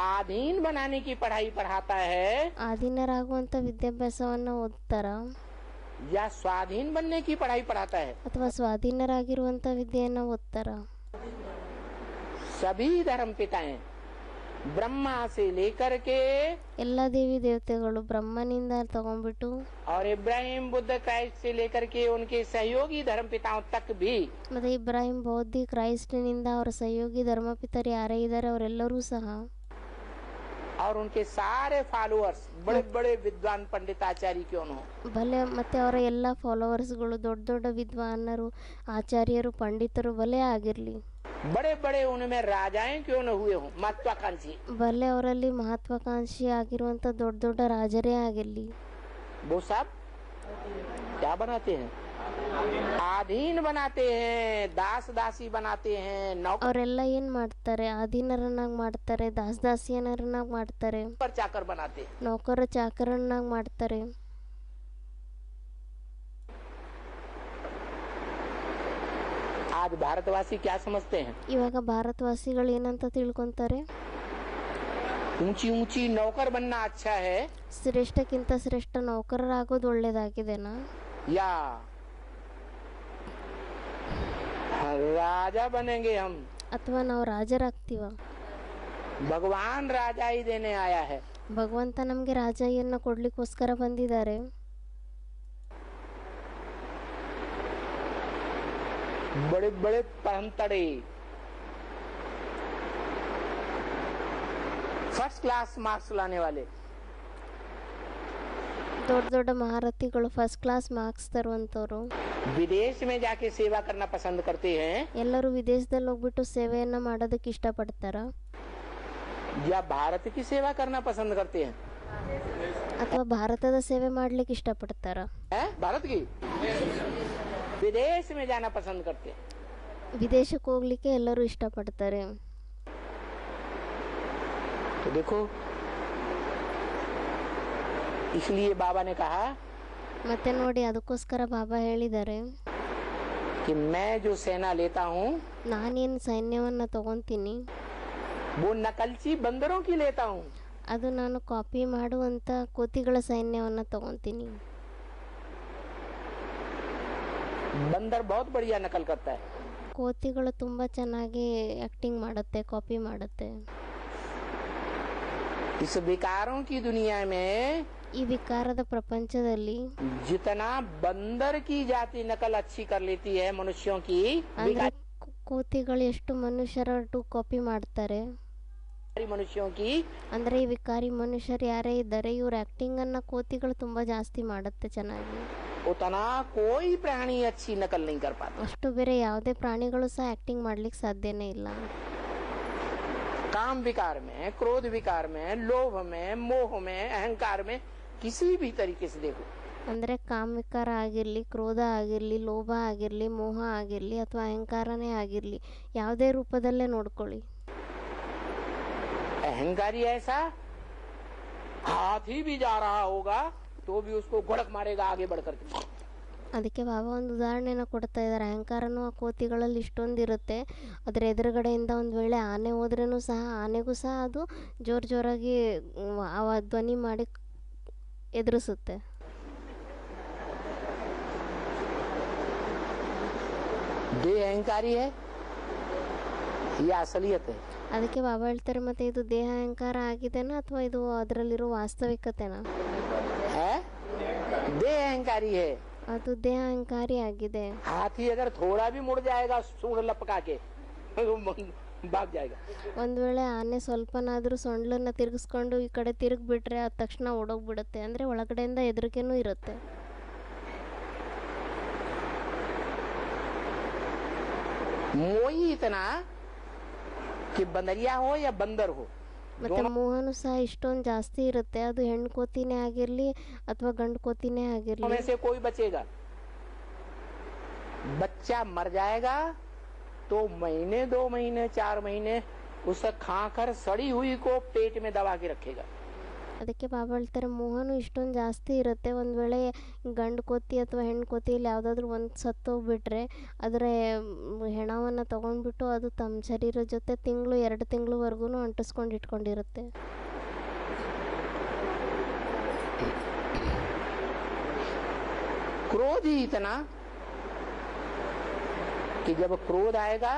आधीन बनाने की पढ़ाई पढ़ाता है ಆಧೀನರಾಗುವಂಥ ವಿದ್ಯಾಭ್ಯಾಸವನ್ನು ಓದ್ತಾರ, या स्वाधीन बनने की पढ़ाई पढ़ाता है। ಅಥವಾ ಸ್ವಾಧೀನರಾಗಿರುವಂಥ ವಿದ್ಯೆಯನ್ನು ಓದ್ತಾರ. सभी धर्म पिताएं ब्रह्मा से लेकर के ಎಲ್ಲ ದೇವಿ ದೇವತೆಗಳು ಬ್ರಹ್ಮನಿಂದ ತಗೊಂಡ್ಬಿಟ್ಟು और इब्राहिम बुद्ध क्राइस्ट से लेकर के उनके सहयोगी धर्म पिताओं तक भी ಮತ್ತೆ ಇಬ್ರಾಹಿಂ ಬೌದ್ಧಿ ಕ್ರೈಸ್ಟ್ನಿಂದ ಅವರ ಸಹಯೋಗಿ ಧರ್ಮಪಿತರು ಯಾರೇ ಇದ್ದಾರೆ ಅವರೆಲ್ಲರೂ ಸಹ और उनके सारे फॉलोअर्स बड़े बड़े विद्वान पंडित आचार्य क्यों न हो, ಭಲೆ ಮತ್ತೆ ಅವರ ಎಲ್ಲ ಫಾಲೋವರ್ಸ್ಗಳು ದೊಡ್ಡ ದೊಡ್ಡ ವಿದ್ವಾನರು, ಆಚಾರ್ಯರು, ಪಂಡಿತರು ಭಲೆ ಆಗಿರಲಿ, बड़े बड़े उनमें राजाएं क्यों न हुए हों, महत्वाकांक्षी, ಭಲೆ ಅವರಲ್ಲಿ ಮಹತ್ವಾಕಾಂಕ್ಷಿ ಆಗಿರುವಂಥ ದೊಡ್ಡ ದೊಡ್ಡ ರಾಜರೇ ಆಗಿರಲಿ, वो सब क्या बनाते हैं? आधीन बनाते हैं, दास दासी बनाते हैं, नौकर ಅವರೆಲ್ಲ ಏನು ಮಾಡ್ತಾರೆ? ಅಧೀನರನ್ನಾಗಿ ಮಾಡ್ತಾರೆ, ದಾಸದಾಸಿಯರನ್ನಾಗಿ ಮಾಡ್ತಾರೆ, चाकर बनाते हैं। ನೌಕರ ಚಾಕರನ್ನಾಗಿ ಮಾಡ್ತಾರೆ. आज भारतवासी क्या समझते हैं? ಇವಾಗ ಭಾರತವಾಸಿಗಳು ಏನಂತ ತಿಳ್ಕೊಂತಾರೆ? ऊंची ऊंची नौकर बनना अच्छा है ಶ್ರೇಷ್ಠಕ್ಕಿಂತ ಶ್ರೇಷ್ಠ ನೌಕರರಾಗೋದು ಒಳ್ಳೇದಾಗಿದೆನಾ, या राजा बनेंगे हम? ಅಥವಾ ನಾವು ರಾಜರಾಗ್ತೀವ? भगवान राजा ही देने आया है। ಭಗವಂತ ನಮಗೆ ರಾಜಯ್ಯನ್ನ ಕೊಡ್ಲಿಕ್ಕೋಸ್ಕರ ಬಂದಿದ್ದಾರೆ. बड़े बड़े परमतड़े फर्स्ट क्लास मार्क्स लाने वाले ದೊಡ್ಡ ದೊಡ್ಡ ಮಹಾರಥಿಗಳು, ಫಸ್ಟ್ ಕ್ಲಾಸ್ ಮಾರ್ಕ್ಸ್ ತರುವಂಥವ್ರು विदेश में जाके सेवा करना पसंद करते हैं ಎಲ್ಲರೂ ವಿದೇಶದಲ್ಲಿ ಹೋಗ್ಬಿಟ್ಟು ಸೇವೆಯನ್ನ ಮಾಡೋದಕ್ಕೆ ಇಷ್ಟಪಡ್ತಾರ, या भारत की सेवा करना पसंद करते हैं? ಅಥವಾ ಭಾರತದ ಸೇವೆ ಮಾಡ್ಲಿಕ್ಕೆ ಇಷ್ಟಪಡ್ತಾರ? भारत की विदेश में जाना पसंद करते हैं। ವಿದೇಶಕ್ಕೆ ಹೋಗ್ಲಿಕ್ಕೆ ಎಲ್ಲರೂ ಇಷ್ಟಪಡ್ತಾರೆ. तो देखो, इसलिए बाबा ने कहा ಮತ್ತೆ ನೋಡಿ, ಅದಕ್ಕೋಸ್ಕರ ಬಾಬಾ ಹೇಳಿದ್ದಾರೆ, कि मैं जो सेना लेता हूँ ನಾನೇನು ಸೈನ್ಯವನ್ನ ತಗೊಂತೀನಿ वो नकलची बंदरों की लेता हूँ। ಅದು ನಾನು ಕಾಪಿ ಮಾಡುವಂಥ ಕೋತಿಗಳ ಸೈನ್ಯವನ್ನ ತಗೊಂತೀನಿ. बंदर बहुत बढ़िया नकल करता है। ಕೋತಿಗಳು ತುಂಬ ಚೆನ್ನಾಗಿ ಆ್ಯಕ್ಟಿಂಗ್ ಮಾಡುತ್ತೆ, ಕಾಪಿ ಮಾಡುತ್ತೆ. इस विकारों की दुनिया में ಈ ವಿಕಾರದ ಪ್ರಪಂಚದಲ್ಲಿ जितना बंदर की जाति नकल अच्छी कर लेती है मनुष्यों की, ಅಂದ್ರೆ ಕೋತಿಗಳು ಎಷ್ಟು ಮನುಷ್ಯರಟ್ಟು ಕಾಪಿ ಮಾಡ್ತಾರೆ, विकारी मनुष्यों की ಅಂದ್ರೆ ಈ ವಿಕಾರಿ ಮನುಷ್ಯರು ಯಾರೇ ಇದ್ದಾರೆ ಇವ್ರ ಆ್ಯಕ್ಟಿಂಗ್ ಅನ್ನ ಕೋತಿಗಳು ತುಂಬ ಜಾಸ್ತಿ ಮಾಡುತ್ತೆ ಚೆನ್ನಾಗಿ. उतना कोई प्राणी अच्छी नकल नहीं कर पाता। ಅಷ್ಟು ಬೇರೆ ಯಾವುದೇ ಪ್ರಾಣಿಗಳು ಸಹ ಆ್ಯಕ್ಟಿಂಗ್ ಮಾಡ್ಲಿಕ್ಕೆ ಸಾಧ್ಯನೇ ಇಲ್ಲ. काम विकार में, क्रोध विकार में, लोभ में, मोह में, अहंकार में, किसी भी तरीके से देखो, ಅಂದರೆ ಕಾಮವಿಕಾರ ಆಗಿರಲಿ, ಕ್ರೋಧ ಆಗಿರಲಿ, ಲೋಭ ಆಗಿರಲಿ, ಮೋಹ ಆಗಿರಲಿ ಅಥವಾ ಅಹಂಕಾರನೇ ಆಗಿರಲಿ, ಯಾವುದೇ ರೂಪದಲ್ಲೇ ನೋಡ್ಕೊಳ್ಳಿ, अहंकारी ऐसा हाथी भी जा रहा होगा तो भी उसको गुड़क मारेगा आगे बढ़ करके. ಅದಕ್ಕೆ ಬಾಬಾ ಒಂದು ಉದಾಹರಣೆನ ಕೊಡ್ತಾ ಇದ್ದಾರೆ. ಅಹಂಕಾರನೂ ಆ ಕೋತಿಗಳಲ್ಲಿ ಇಷ್ಟೊಂದಿರುತ್ತೆ. ಅದರ ಎದುರುಗಡೆಯಿಂದ ಒಂದು ವೇಳೆ ಆನೆ ಹೋದ್ರೂ ಸಹ ಆನೆಗೂ ಸಹ ಅದು ಜೋರಾಗಿ ಧ್ವನಿ ಮಾಡಿ ಎದುರಿಸುತ್ತೆ. देह अहंकारी है या असलियत है? ಅದಕ್ಕೆ ಬಾಬಾ ಹೇಳ್ತಾರೆ, ಮತ್ತೆ ಇದು ದೇಹ ಅಹಂಕಾರ ಆಗಿದೆನಾ ಅಥವಾ ಇದು ಅದರಲ್ಲಿರೋ ವಾಸ್ತವಿಕತೆನಾ? देह अहंकारी है. ಅದು ದೇಹ ಅಹಂಕಾರಿ ಆಗಿದೆ. हाथी अगर थोड़ा भी मुड़ जाएगा सूंड लपका के भाग जाएगा. ಒಂದು ವೇಳೆ ಆನೆ ಸ್ವಲ್ಪನಾದರೂ ಸೊಂಡ್ಲನ್ನ ತಿರುಗಿಸ್ಕೊಂಡು ಈ ಕಡೆ ತಿರುಗಿಬಿಟ್ರೆ ಅದು ತಕ್ಷಣ ಓಡೋಗ್ಬಿಡುತ್ತೆ. ಅಂದರೆ ಒಳಗಡೆಯಿಂದ ಹೆದರಿಕೆನೂ ಇರುತ್ತೆ. मोही इतना कि बंदरिया हो या बंदर हो. ಮತ್ತೆ ಮೋಹನು ಸಹ ಇಷ್ಟೊಂದು ಜಾಸ್ತಿ ಇರುತ್ತೆ. ಅದು ಹೆಣ್ಣು ಕೋತಿನೇ ಆಗಿರಲಿ ಅಥವಾ ಗಂಡು ಕೋತಿನೇ ಆಗಿರಲಿ. में से कोई बचेगा. बच्चा मर जाएगा तो महीने 2 महीने 4 महीने उसे खाकर सड़ी हुई को पेट में दबा के रखेगा. ಅದಕ್ಕೆ ಬಾಬಾ ಹೇಳ್ತಾರೆ, ಮೋಹನು ಇಷ್ಟೊಂದು ಜಾಸ್ತಿ ಇರುತ್ತೆ. ಒಂದು ವೇಳೆ ಗಂಡು ಕೋತಿ ಅಥವಾ ಹೆಣ್ಣು ಕೋತಿಯಲ್ಲಿ ಯಾವುದಾದ್ರೂ ಒಂದು ಸತ್ತೋಗ್ಬಿಟ್ರೆ ಅದರ ಹೆಣವನ್ನು ತೊಗೊಂಡ್ಬಿಟ್ಟು ಅದು ತಮ್ಮ ಶರೀರದ ಜೊತೆ 1-2 ತಿಂಗಳವರೆಗೂ ಅಂಟಿಸ್ಕೊಂಡು ಇಟ್ಕೊಂಡಿರುತ್ತೆ. क्रोध ही इतना कि जब क्रोध आएगा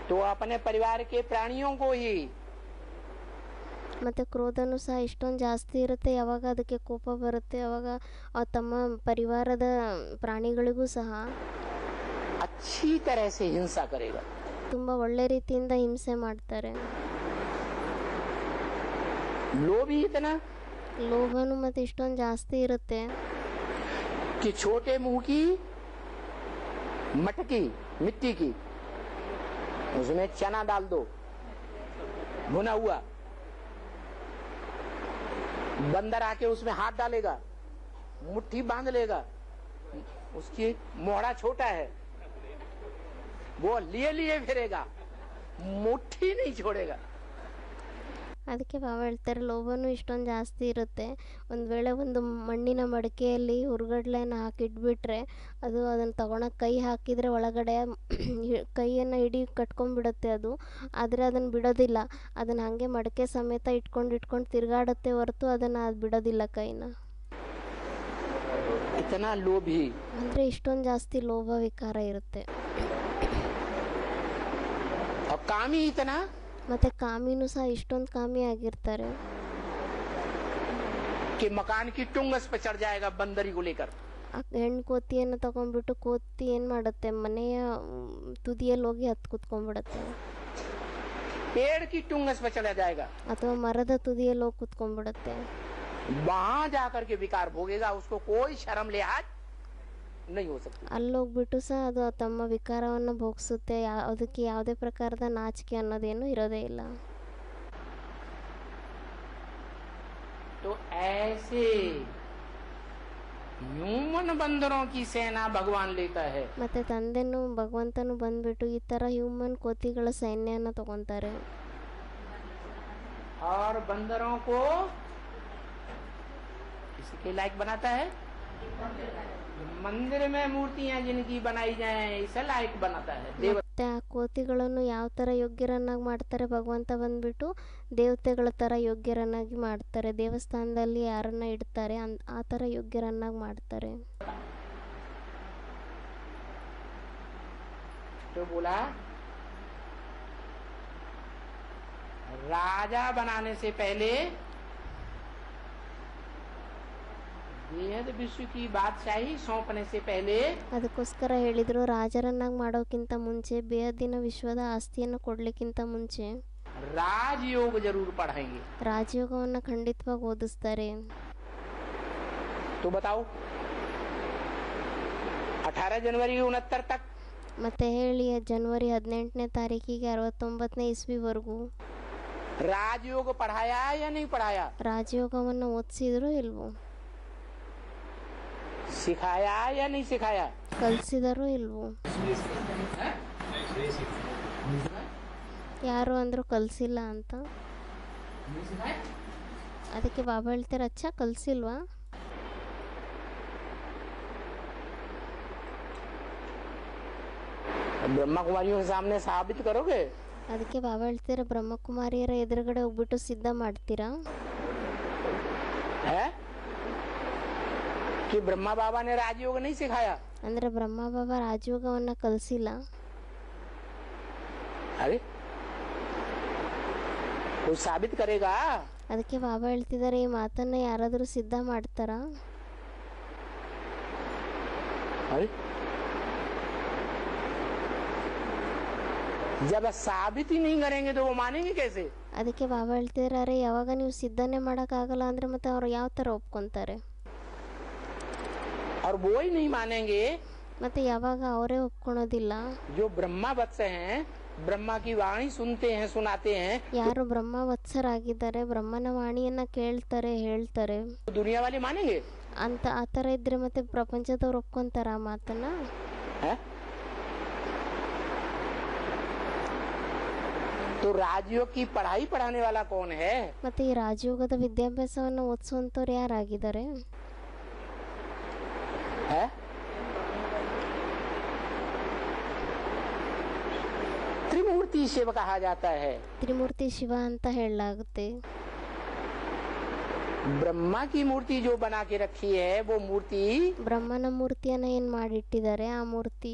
तो अपने परिवार के प्राणियों को ही. ಮತ್ತು ಕ್ರೋಧನೂ ಸಹ ಇಷ್ಟೊಂದು ಜಾಸ್ತಿ ಇರುತ್ತೆ. ಯಾವಾಗ ಅದಕ್ಕೆ ಕೋಪ ಬರುತ್ತೆ ಅವಾಗ ತಮ್ಮ ಪರಿವಾರದ ಪ್ರಾಣಿಗಳಿಗೂ ಸಹ अच्छी तरह से हिंसा करेगा. ತುಂಬ ಒಳ್ಳೆ ರೀತಿಯಿಂದ ಹಿಂಸೆ ಮಾಡ್ತಾರೆ. लोभी इतना ಲೋಭನು ಮತ್ತು ಇಷ್ಟೊಂದು ಜಾಸ್ತಿ ಇರುತ್ತೆ कि छोटे मुंह की मटकी मिट्टी की उसमें चना डाल दो भुना हुआ, बंदर आके उसमें हाथ डालेगा, मुट्ठी बांध लेगा, उसकी मोहड़ा छोटा है, वो लिए लिए फिरेगा, मुट्ठी नहीं छोड़ेगा. ಅದಕ್ಕೆ ಬಾಬಾ ಹೇಳ್ತಾರೆ, ಲೋಭನೂ ಇಷ್ಟೊಂದು ಜಾಸ್ತಿ ಇರುತ್ತೆ. ಒಂದು ವೇಳೆ ಒಂದು ಮಣ್ಣಿನ ಮಡಿಕೆಯಲ್ಲಿ ಹುರುಗಡ್ಲೆನ ಹಾಕಿಟ್ಬಿಟ್ರೆ ಅದು ಅದನ್ನು ತಗೊಳಕ್ಕೆ ಕೈ ಹಾಕಿದರೆ ಒಳಗಡೆ ಕೈಯನ್ನು ಹಿಡಿ ಕಟ್ಕೊಂಡ್ಬಿಡುತ್ತೆ ಅದು. ಆದರೆ ಅದನ್ನು ಬಿಡೋದಿಲ್ಲ. ಅದನ್ನು ಹಾಗೆ ಮಡಿಕೆ ಸಮೇತ ಇಟ್ಕೊಂಡು ತಿರುಗಾಡುತ್ತೆ ಹೊರತು ಅದನ್ನು ಅದು ಬಿಡೋದಿಲ್ಲ ಕೈನ. इतना लोभी. ಅಂದರೆ ಇಷ್ಟೊಂದು ಜಾಸ್ತಿ ಲೋಭ ವಿಕಾರ ಇರುತ್ತೆ. और कामी इतना ಮತ್ತು ಕಾಮಿನೂ ಸಹ ಇಷ್ಟೊಂದು ಕಾಮಿ ಆಗಿರ್ತಾರೆ कि मकान की टुंगस पे चढ़ जाएगा बंदरी को लेकर. ಹೆಣ್ಣು ಕೋತಿಯನ್ನು ತಗೊಂಡ್ಬಿಟ್ಟು ಕೋತಿ ಏನು ಮಾಡುತ್ತೆ, ಮನೆಯ ತುದಿಯಲ್ಲಿ ಹೋಗಿ ಹತ್ತು ಕುತ್ಕೊಂಡ್ಬಿಡುತ್ತೆ. पेड़ की टुंगस पे चला जाएगा ಅಥವಾ ಮರದ ತುದಿಯಲ್ಲಿ ಹೋಗಿ ಕುತ್ಕೊಂಡ್ಬಿಡುತ್ತೆ. वहां जाकर के विकार भोगेगा. उसको कोई शर्म लिहाज नहीं हो सकती. ಅಲ್ಲೋಗ್ಬಿಟ್ಟು ಸಹ ಅದು ತಮ್ಮ ವಿಕಾರವನ್ನು ಭೋಗಿಸುತ್ತೆ. ಅದಕ್ಕೆ ಯಾವುದೇ ಪ್ರಕಾರದ ನಾಚಿಕೆ ಅನ್ನೋದೇನು ಇರೋದೇ ಇಲ್ಲ. तो ऐसे ह्यूमन बंदरों की सेना भगवान लेता है. ಮತ್ತೆ ತಂದೆನು ಭಗವಂತನು ಬಂದ್ಬಿಟ್ಟು ಈ ಥರ ಹ್ಯೂಮನ್ ಕೋತಿಗಳ ಸೈನ್ಯನ ತಗೊಂತಾರೆ. और बंदरों को इसके लायक बनाता है. मंदिर में मूर्तियां जिनकी बनाई जाए इसे लायक बनाता है. ಮತ್ತೆ ಆ ಕೋತಿಗಳನ್ನು ಯಾವ ಥರ ಯೋಗ್ಯರನ್ನಾಗಿ ಮಾಡ್ತಾರೆ, ಭಗವಂತ ಬಂದ್ಬಿಟ್ಟು ದೇವತೆಗಳ ಥರ ಯೋಗ್ಯರನ್ನಾಗಿ ಮಾಡ್ತಾರೆ. ದೇವಸ್ಥಾನದಲ್ಲಿ ಯಾರನ್ನ ಇಡ್ತಾರೆ ಆ ಥರ ಯೋಗ್ಯರನ್ನಾಗಿ ಮಾಡ್ತಾರೆ. तो बोला राजा बनाने से पहले बेहद विश्व की बादशाही सौंपने से पहले ಅದಕ್ಕೋಸ್ಕರ ಹೇಳಿದರು, ರಾಜರನ್ನಾಗಿ ಮಾಡೋಕ್ಕಿಂತ ಮುಂಚೆ, ಬೇಹದ್ದಿನ ವಿಶ್ವದ ಆಸ್ತಿಯನ್ನು ಕೊಡ್ಲಿಕ್ಕಿಂತ ಮುಂಚೆ राजयोग जरूर पढ़ाएंगे. ರಾಜಯೋಗವನ್ನು ಖಂಡಿತವಾಗಿ ಓದಿಸ್ತಾರೆ. तो बताओ 18 जनवरी 69 तक ಮತ್ತೆ ಹೇಳಿ, ಜನವರಿ 18ನೇ ತಾರೀಕಿಗೆ 69ನೇ ಇಸ್ವಿವರೆಗೂ राजयोग पढ़ाया या नहीं पढ़ाया? ರಾಜಯೋಗವನ್ನು ಓದಿಸಿದ್ರು ಇಲ್ವೋ? सिखाया या नहीं सिखाया? ಕಲಿಸಿದರು ಇಲ್ವೋ? ಯಾರು ಅಂದರೂ ಕಲಿಸಿಲ್ಲ ಅಂತ. नहीं सिखाया? ಅದಕ್ಕೆ ಬಾಬಾ ಹೇಳ್ತಾರೆ ಅಚ್ಚ ಕಲಿಸಿಲ್ವಾ. ब्रह्मा कुमारियों के सामने साबित करोगे? ಅದಕ್ಕೆ ಬಾಬಾ ಹೇಳ್ತಾರೆ ಬ್ರಹ್ಮಕುಮಾರಿಯರ ಎದುರುಗಡೆ ಹೋಗ್ಬಿಟ್ಟು ಸಿದ್ಧ ಮಾಡ್ತೀರಾ है कि ब्रह्मा बाबा ने राजयोग नहीं सिखाया? ಅಂದರೆ ಬ್ರಹ್ಮ ಬಾಬಾ ರಾಜಯೋಗವನ್ನು ಕಲಿಸಿಲ್ಲ. अरे कोई साबित करेगा? ಅದಕ್ಕೆ ಬಾಬಾ ಹೇಳ್ತಿದ್ದಾರೆ ಈ ಮಾತನ್ನು ಯಾರಾದರೂ ಸಿದ್ಧ ಮಾಡ್ತಾರಾ. अरे जब साबित ही नहीं करेंगे तो वो मानेंगे कैसे? ಅದಕ್ಕೆ ಬಾಬಾ ಹೇಳ್ತಿದ್ದಾರೆ ಅರೆ ಯಾವಾಗ ನೀವು ಸಿದ್ಧನೆ ಮಾಡೋಕ್ಕಾಗಲ್ಲ ಅಂದರೆ ಮತ್ತೆ ಅವ್ರು ಯಾವ ಥರ ಒಪ್ಕೊತಾರೆ. और वो ही नहीं मानेंगे ಮತ್ತೆ ಯಾವಾಗ ಅವರೇ ಒಪ್ಕೊಳೋದಿಲ್ಲ. जो ब्रह्मा वत्स हैं, ब्रह्मा की वाणी सुनते हैं, सुनाते हैं, ಯಾರು ಬ್ರಹ್ಮ ವತ್ಸರಾಗಿದ್ದಾರೆ, ಬ್ರಹ್ಮನ ವಾಣಿಯನ್ನ ಕೇಳ್ತಾರೆ, ಹೇಳ್ತಾರೆ तो दुनिया वाले मानेंगे? ಅಂತ ಆ ಥರ ಇದ್ರೆ ಮತ್ತೆ ಪ್ರಪಂಚದವ್ರು ಒಪ್ಕೊಂತಾರ ಆ ಮಾತನ್ನ. है? तो राजयोग की पढ़ाई पढ़ाने वाला कौन है? ಮತ್ತೆ ಈ ರಾಜಯೋಗದ ವಿದ್ಯಾಭ್ಯಾಸವನ್ನು ಓದಿಸುವಂತವ್ರು ಯಾರಾಗಿದ್ದಾರೆ? है? त्रिमूर्ति शिव कहा जाता है. ತ್ರಿಮೂರ್ತಿ ಶಿವ ಅಂತ ಹೇಳಲಾಗುತ್ತೆ. ब्रह्मा की मूर्ति जो बना के रखी है वो मूर्ति ಬ್ರಹ್ಮನ ಮೂರ್ತಿಯನ್ನ ಏನ್ ಮಾಡಿಟ್ಟಿದ್ದಾರೆ ಆ ಮೂರ್ತಿ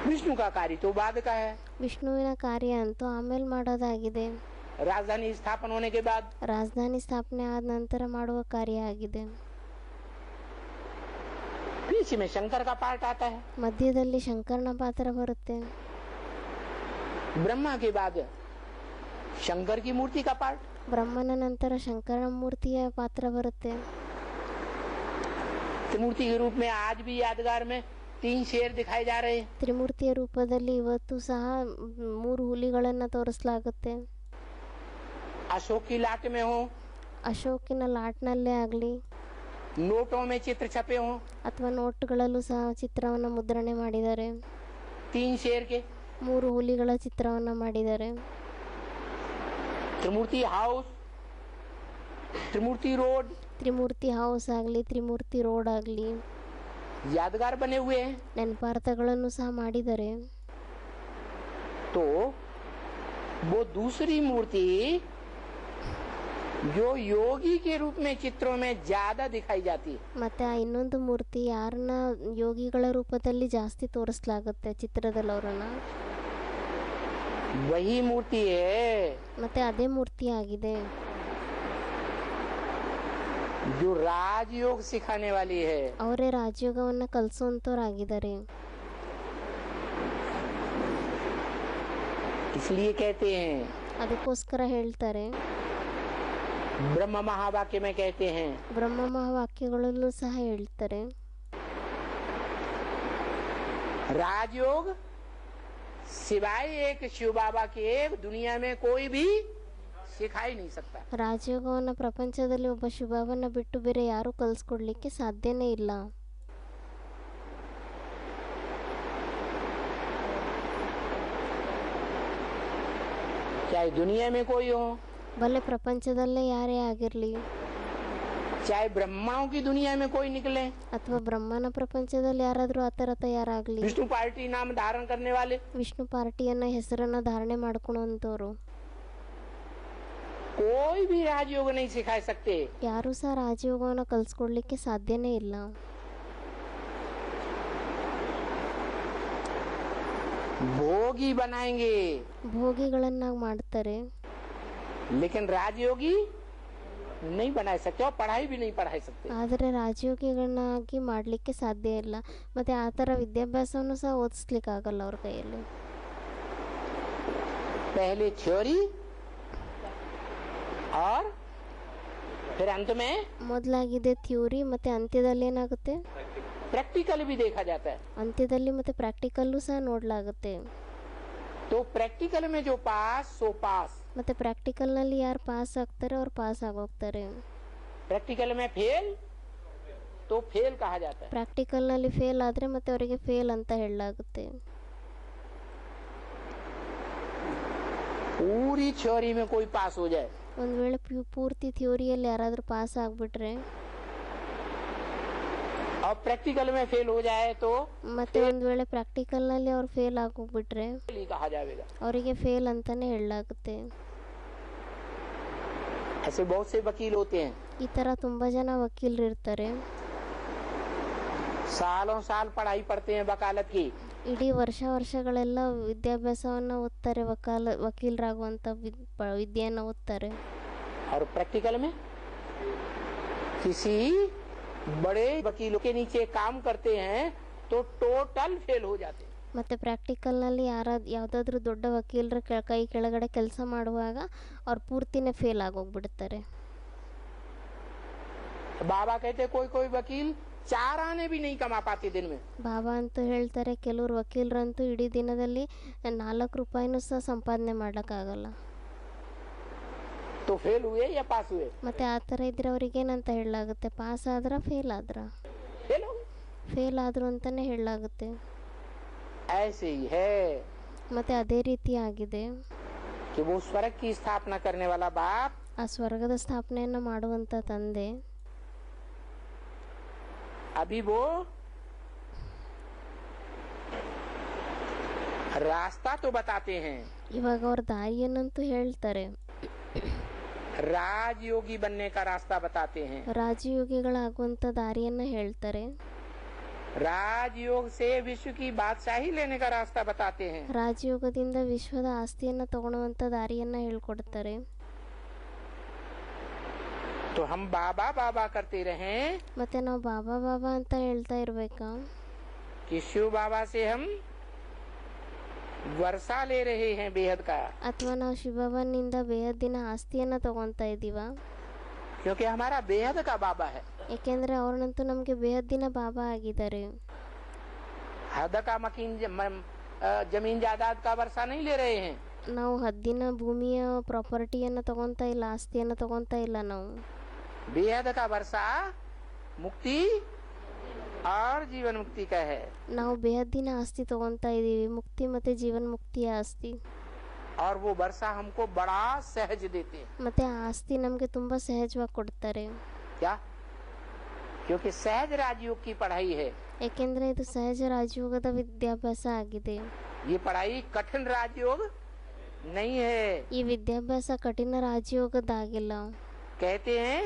विष्णु का कार्य तो बाद का है. ವಿಷ್ಣುವಿನ ಕಾರ್ಯ ಅಂತೂ ಆಮೇಲೆ ಮಾಡೋದಾಗಿದೆ. राजधानी स्थापन होने के बाद ರಾಜಧಾನಿ ಸ್ಥಾಪನೆ ಆದ ನಂತರ ಮಾಡುವ ಕಾರ್ಯ ಆಗಿದೆ. बीच में शंकर का पार्ट आता है. ಮಧ್ಯದಲ್ಲಿ ಶಂಕರನ ಪಾತ್ರ ಬರುತ್ತೆ. ब्रह्मा के बाद शंकर की मूर्ति का पार्ट. ಬ್ರಹ್ಮನ ನಂತರ ಶಂಕರನ ಮೂರ್ತಿಯ ಪಾತ್ರ ಬರುತ್ತೆ. त्रिमूर्ति के रूप में आज भी यादगार में 3 शेर दिखाए जा रहे हैं. ತ್ರಿಮೂರ್ತಿಯ ರೂಪದಲ್ಲಿ ಇವತ್ತು ಸಹ 3 ಹುಲಿಗಳನ್ನ ತೋರಿಸಲಾಗುತ್ತೆ. अशोक की लाट में हो, ಅಶೋಕಿನ ಲಾಟ್ನಲ್ಲೇ ಆಗಲಿ नोटों में चित्र छपे हों, ಅಥವಾ ನೋಟ್ಗಳಲ್ಲೂ ಸಹ ಚಿತ್ರವನ್ನು ಮುದ್ರಣೆ ಮಾಡಿದ್ದಾರೆ. 3 शेर के. 3 ಹುಲಿಗಳ ಚಿತ್ರವನ್ನು ಮಾಡಿದ್ದಾರೆ. त्रिमूर्ति हाउस, त्रिमूर्ति रोड ತ್ರಿಮೂರ್ತಿ ಹೌಸ್ ಆಗಲಿ, ತ್ರಿಮೂರ್ತಿ ರೋಡ್ ಆಗಲಿ यादगार बने हुए हैं. ನೆನಪಾರ್ಥಗಳನ್ನು ಸಹ ಮಾಡಿದ್ದಾರೆ. तो वो दूसरी मूर्ति जो योगी के रूप में चित्रों में ज्यादा दिखाई जाती है, ಮತ್ತೆ ಆ ಇನ್ನೊಂದು ಮೂರ್ತಿ ಯಾರನ್ನ ಯೋಗಿಗಳ ರೂಪದಲ್ಲಿ ಜಾಸ್ತಿ ತೋರಿಸಲಾಗುತ್ತೆ ಚಿತ್ರದಲ್ಲಿ ಅವರನ್ನ, वही मूर्ति है ಮತ್ತೆ ಅದೇ ಮೂರ್ತಿ ಆಗಿದೆ जो राजयोग सिखाने वाली है. ಅವರೇ ರಾಜಯೋಗವನ್ನ ಕಲಿಸುವಂತವರಾಗಿದ್ದಾರೆ. इसलिए कहते हैं, ಅದಕ್ಕೋಸ್ಕರ ಹೇಳ್ತಾರೆ, ब्रह्म महावाक्य में कहते हैं, ಬ್ರಹ್ಮ ಮಹಾವಾಕ್ಯಗಳಲ್ಲೂ ಸಹ ಹೇಳ್ತಾರೆ, राजयोग सिवाय एक शिव बाबा के दुनिया में कोई भी सिखा ही नहीं सकता. ರಾಜಯೋಗವನ್ನ ಪ್ರಪಂಚದಲ್ಲಿ ಒಬ್ಬ ಶಿವಬಾಬನ ಬಿಟ್ಟು ಬೇರೆ ಯಾರೂ ಕಲಿಸ್ಕೊಡ್ಲಿಕ್ಕೆ ಸಾಧ್ಯನೇ ಇಲ್ಲ. चाहे दुनिया में कोई हो, ಭಲೆ ಪ್ರಪಂಚದಲ್ಲೇ ಯಾರೇ ಆಗಿರಲಿ, चाहे ब्रह्माओं की दुनिया में कोई निकले, ಅಥವಾ ಬ್ರಹ್ಮನ ಪ್ರಪಂಚದಲ್ಲಿ ಯಾರಾದರೂ ಆ ಥರ ತಯಾರಾಗಲಿ, विष्णु पार्टी नाम धारण करने वाले, ವಿಷ್ಣು ಪಾರ್ಟಿಯನ್ನ ಹೆಸರನ್ನ ಧಾರಣೆ ಮಾಡ್ಕೊಳೋಂಥವ್ರು कोई भी राजयोग नहीं सिखा सकते. ಯಾರೂ ಸಹ ರಾಜಯೋಗವನ್ನು ಕಲಿಸ್ಕೊಡ್ಲಿಕ್ಕೆ ಸಾಧ್ಯನೇ ಇಲ್ಲ. भोगी बनाएंगे ಭೋಗಿಗಳನ್ನಾಗಿ ಮಾಡ್ತಾರೆ, लेकिन राजयोगी नहीं बना सकते और पढ़ाई भी नहीं पढ़ा सकते. ಆದರೆ ರಾಜಯೋಗಿಗಳನ್ನಾಗಿ ಮಾಡಲಿಕ್ಕೆ ಸಾಧ್ಯ ಇಲ್ಲ. ಮತ್ತು ಆ ಥರ ವಿದ್ಯಾಭ್ಯಾಸವನ್ನು ಸಹ ಓದಿಸ್ಲಿಕ್ಕಾಗಲ್ಲ ಅವ್ರ ಕೈಯಲ್ಲಿ. पहले थ्योरी और फिर अंत में ಮೊದಲಾಗಿದೆ ಥಿಯೋರಿ, ಮತ್ತು ಅಂತ್ಯದಲ್ಲಿ ಏನಾಗುತ್ತೆ, प्रैक्टिकल भी देखा जाता है. ಅಂತ್ಯದಲ್ಲಿ ಮತ್ತು ಪ್ರಾಕ್ಟಿಕಲ್ಲೂ ಸಹ ನೋಡಲಾಗುತ್ತೆ. तो प्रैक्टिकल में जो पास सो पास, ಮತ್ತು ಪ್ರಾಕ್ಟಿಕಲ್ನಲ್ಲಿ ಯಾರು ಪಾಸ್ ಆಗ್ತಾರೆ ಅವ್ರು ಪಾಸ್ ಆಗೋಗ್ತಾರೆ. प्रैक्टिकल में फेल तो फेल कहा जाता है. ಪ್ರಾಕ್ಟಿಕಲ್ನಲ್ಲಿ ಫೇಲ್ ಆದರೆ ಮತ್ತೆ ಅವರಿಗೆ ಫೇಲ್ ಅಂತ ಹೇಳಲಾಗುತ್ತೆ. पूरी थ्योरी में कोई पास हो जाए, ಒಂದು ವೇಳೆ ಪೂರ್ತಿ ಥಿಯೋರಿಯಲ್ಲಿ ಯಾರಾದರೂ ಪಾಸ್ ಆಗಿಬಿಟ್ರೆ और प्रैक्टिकल में फेल हो जाए तो ಮತ್ತೆ ಒಂದು ವೇಳೆ ಪ್ರಾಕ್ಟಿಕಲ್ನಲ್ಲಿ ಅವ್ರು ಫೇಲ್ ಆಗೋಗ್ಬಿಟ್ರೆ फेल ही कहा जाएगा। ಅವರಿಗೆ ಫೇಲ್ ಅಂತಾನೆ ಹೇಳಲಾಗುತ್ತೆ. ऐसे बहुत से वकील होते हैं, ಈ ಥರ ತುಂಬ ಜನ ವಕೀಲರು ಇರ್ತಾರೆ. सालों साल पढ़ाई पढ़ते हैं वकालत की, ಇಡೀ ವರ್ಷಗಳೆಲ್ಲ ವಿದ್ಯಾಭ್ಯಾಸವನ್ನು ಓದ್ತಾರೆ, ವಕೀಲರಾಗುವಂಥ ವಿದ್ಯೆಯನ್ನು ಓದ್ತಾರೆ. और प्रैक्टिकल में किसी बड़े वकीलों के नीचे काम करते हैं तो टोटल फेल हो जाते हैं। ಮತ್ತು ಪ್ರಾಕ್ಟಿಕಲ್ನಲ್ಲಿ ಯಾವುದಾದ್ರೂ ದೊಡ್ಡ ವಕೀಲರ ಕೈ ಕೆಳಗಡೆ ಕೆಲಸ ಮಾಡುವಾಗ ಅವ್ರು ಪೂರ್ತಿನೇ ಫೇಲ್ ಆಗೋಗ್ಬಿಡ್ತಾರೆ. बाबा कहते कोई कोई वकील 4 आने भी नहीं कमा पाते दिन में। ಬಾಬಾ ಅಂತೂ ಹೇಳ್ತಾರೆ, ಕೆಲವರು ವಕೀಲರಂತೂ ಇಡೀ ದಿನದಲ್ಲಿ 4 ರೂಪಾಯಿನೂ ಸಹ ಸಂಪಾದನೆ ಮಾಡೋಕ್ಕಾಗಲ್ಲ. तो फेल हुए या पास हुए? ಮತ್ತೆ ಆ ಥರ ಇದ್ರೆ ಅವ್ರಿಗೇನಂತ ಹೇಳಲಾಗುತ್ತೆ, ಪಾಸ್ ಆದ್ರ ಫೇಲ್ ಆದ್ರ? फेल हो गए। ಫೇಲ್ ಆದ್ರು ಅಂತಾನೆ ಹೇಳಲಾಗುತ್ತೆ. ऐसे ही है ಮತ್ತೆ ಅದೇ ರೀತಿ ಆಗಿದೆ. कि वो स्वर्ग की स्थापना करने वाला बाप ಆ ಸ್ವರ್ಗದ ಸ್ಥಾಪನೆಯನ್ನು ಮಾಡುವಂಥ ತಂದೆ अभी वो रास्ता तो बताते हैं, ಇವಾಗ ಅವ್ರ ದಾರಿಯನ್ನಂತೂ ಹೇಳ್ತಾರೆ, राजयोगी बनने का रास्ता बताते हैं, ರಾಜಯೋಗಿಗಳಾಗುವಂಥ ದಾರಿಯನ್ನ ಹೇಳ್ತಾರೆ, राजयोग से विश्व की बादशाही लेने का रास्ता बताते हैं। ರಾಜಯೋಗದಿಂದ ವಿಶ್ವದ ಆಸ್ತಿಯನ್ನ ತಗೊಳ್ಳುವಂಥ ದಾರಿಯನ್ನ ಹೇಳ್ಕೊಡ್ತಾರೆ. तो हम बाबा बाबा करते रहें ಮತ್ತೆ ನಾವು ಬಾಬಾ ಬಾಬಾ ಅಂತ ಹೇಳ್ತಾ ಇರ್ಬೇಕಾ? कि शिव बाबा से हम वर्षा ले रहे हैं बेहद का, ಅಥವಾ ನಾವು ಶಿವಬಾಬಾನಿಂದ ಬೇಹದ್ದಿನ ಆಸ್ತಿಯನ್ನ ತಗೊಂತಾ ಇದೀವ? क्योंकि हमारा बेहद का बाबा है। ಯಾಕೆಂದ್ರೆ ಅವ್ರನ್ನಂತೂ ನಮ್ಗೆ ಬೇಹದ್ದಿನ ಬಾಬಾ ಆಗಿದ್ದಾರೆ. हद का मकीन जमीन जायदाद का वर्षा नहीं ले रहे हैं। ನಾವು ಹದ್ದಿನ ಭೂಮಿಯ ಪ್ರಾಪರ್ಟಿಯನ್ನ ತಗೊಂತಾ ಇಲ್ಲ, ಆಸ್ತಿಯನ್ನ ತಗೊಂತಾ ಇಲ್ಲ. ನಾವು बेहद का वर्षा मुक्ति और जीवन मुक्ति का है। ನಾವು ಬೇಹದ್ದಿನ ಆಸ್ತಿ ತಗೊಂತಾ ಇದೀವಿ, ಮುಕ್ತಿ ಮತ್ತೆ ಜೀವನ್ ಮುಕ್ತಿಯ ಆಸ್ತಿ. और वो वर्षा हमको बड़ा सहज देते हैं। ಮತ್ತೆ ಆ ಆಸ್ತಿ ನಮ್ಗೆ ತುಂಬಾ ಸಹಜವಾಗಿ ಕೊಡ್ತಾರೆ. क्या? क्योंकि सहज राजयोग की पढ़ाई है। ಯಾಕೆಂದ್ರೆ ಇದು ಸಹಜ ರಾಜಯೋಗದ ವಿದ್ಯಾಭ್ಯಾಸ ಆಗಿದೆ. ये पढ़ाई कठिन राजयोग नहीं है। ಈ ವಿದ್ಯಾಭ್ಯಾಸ ಕಠಿಣ ರಾಜಯೋಗದಾಗಿಲ್ಲ. कहते हैं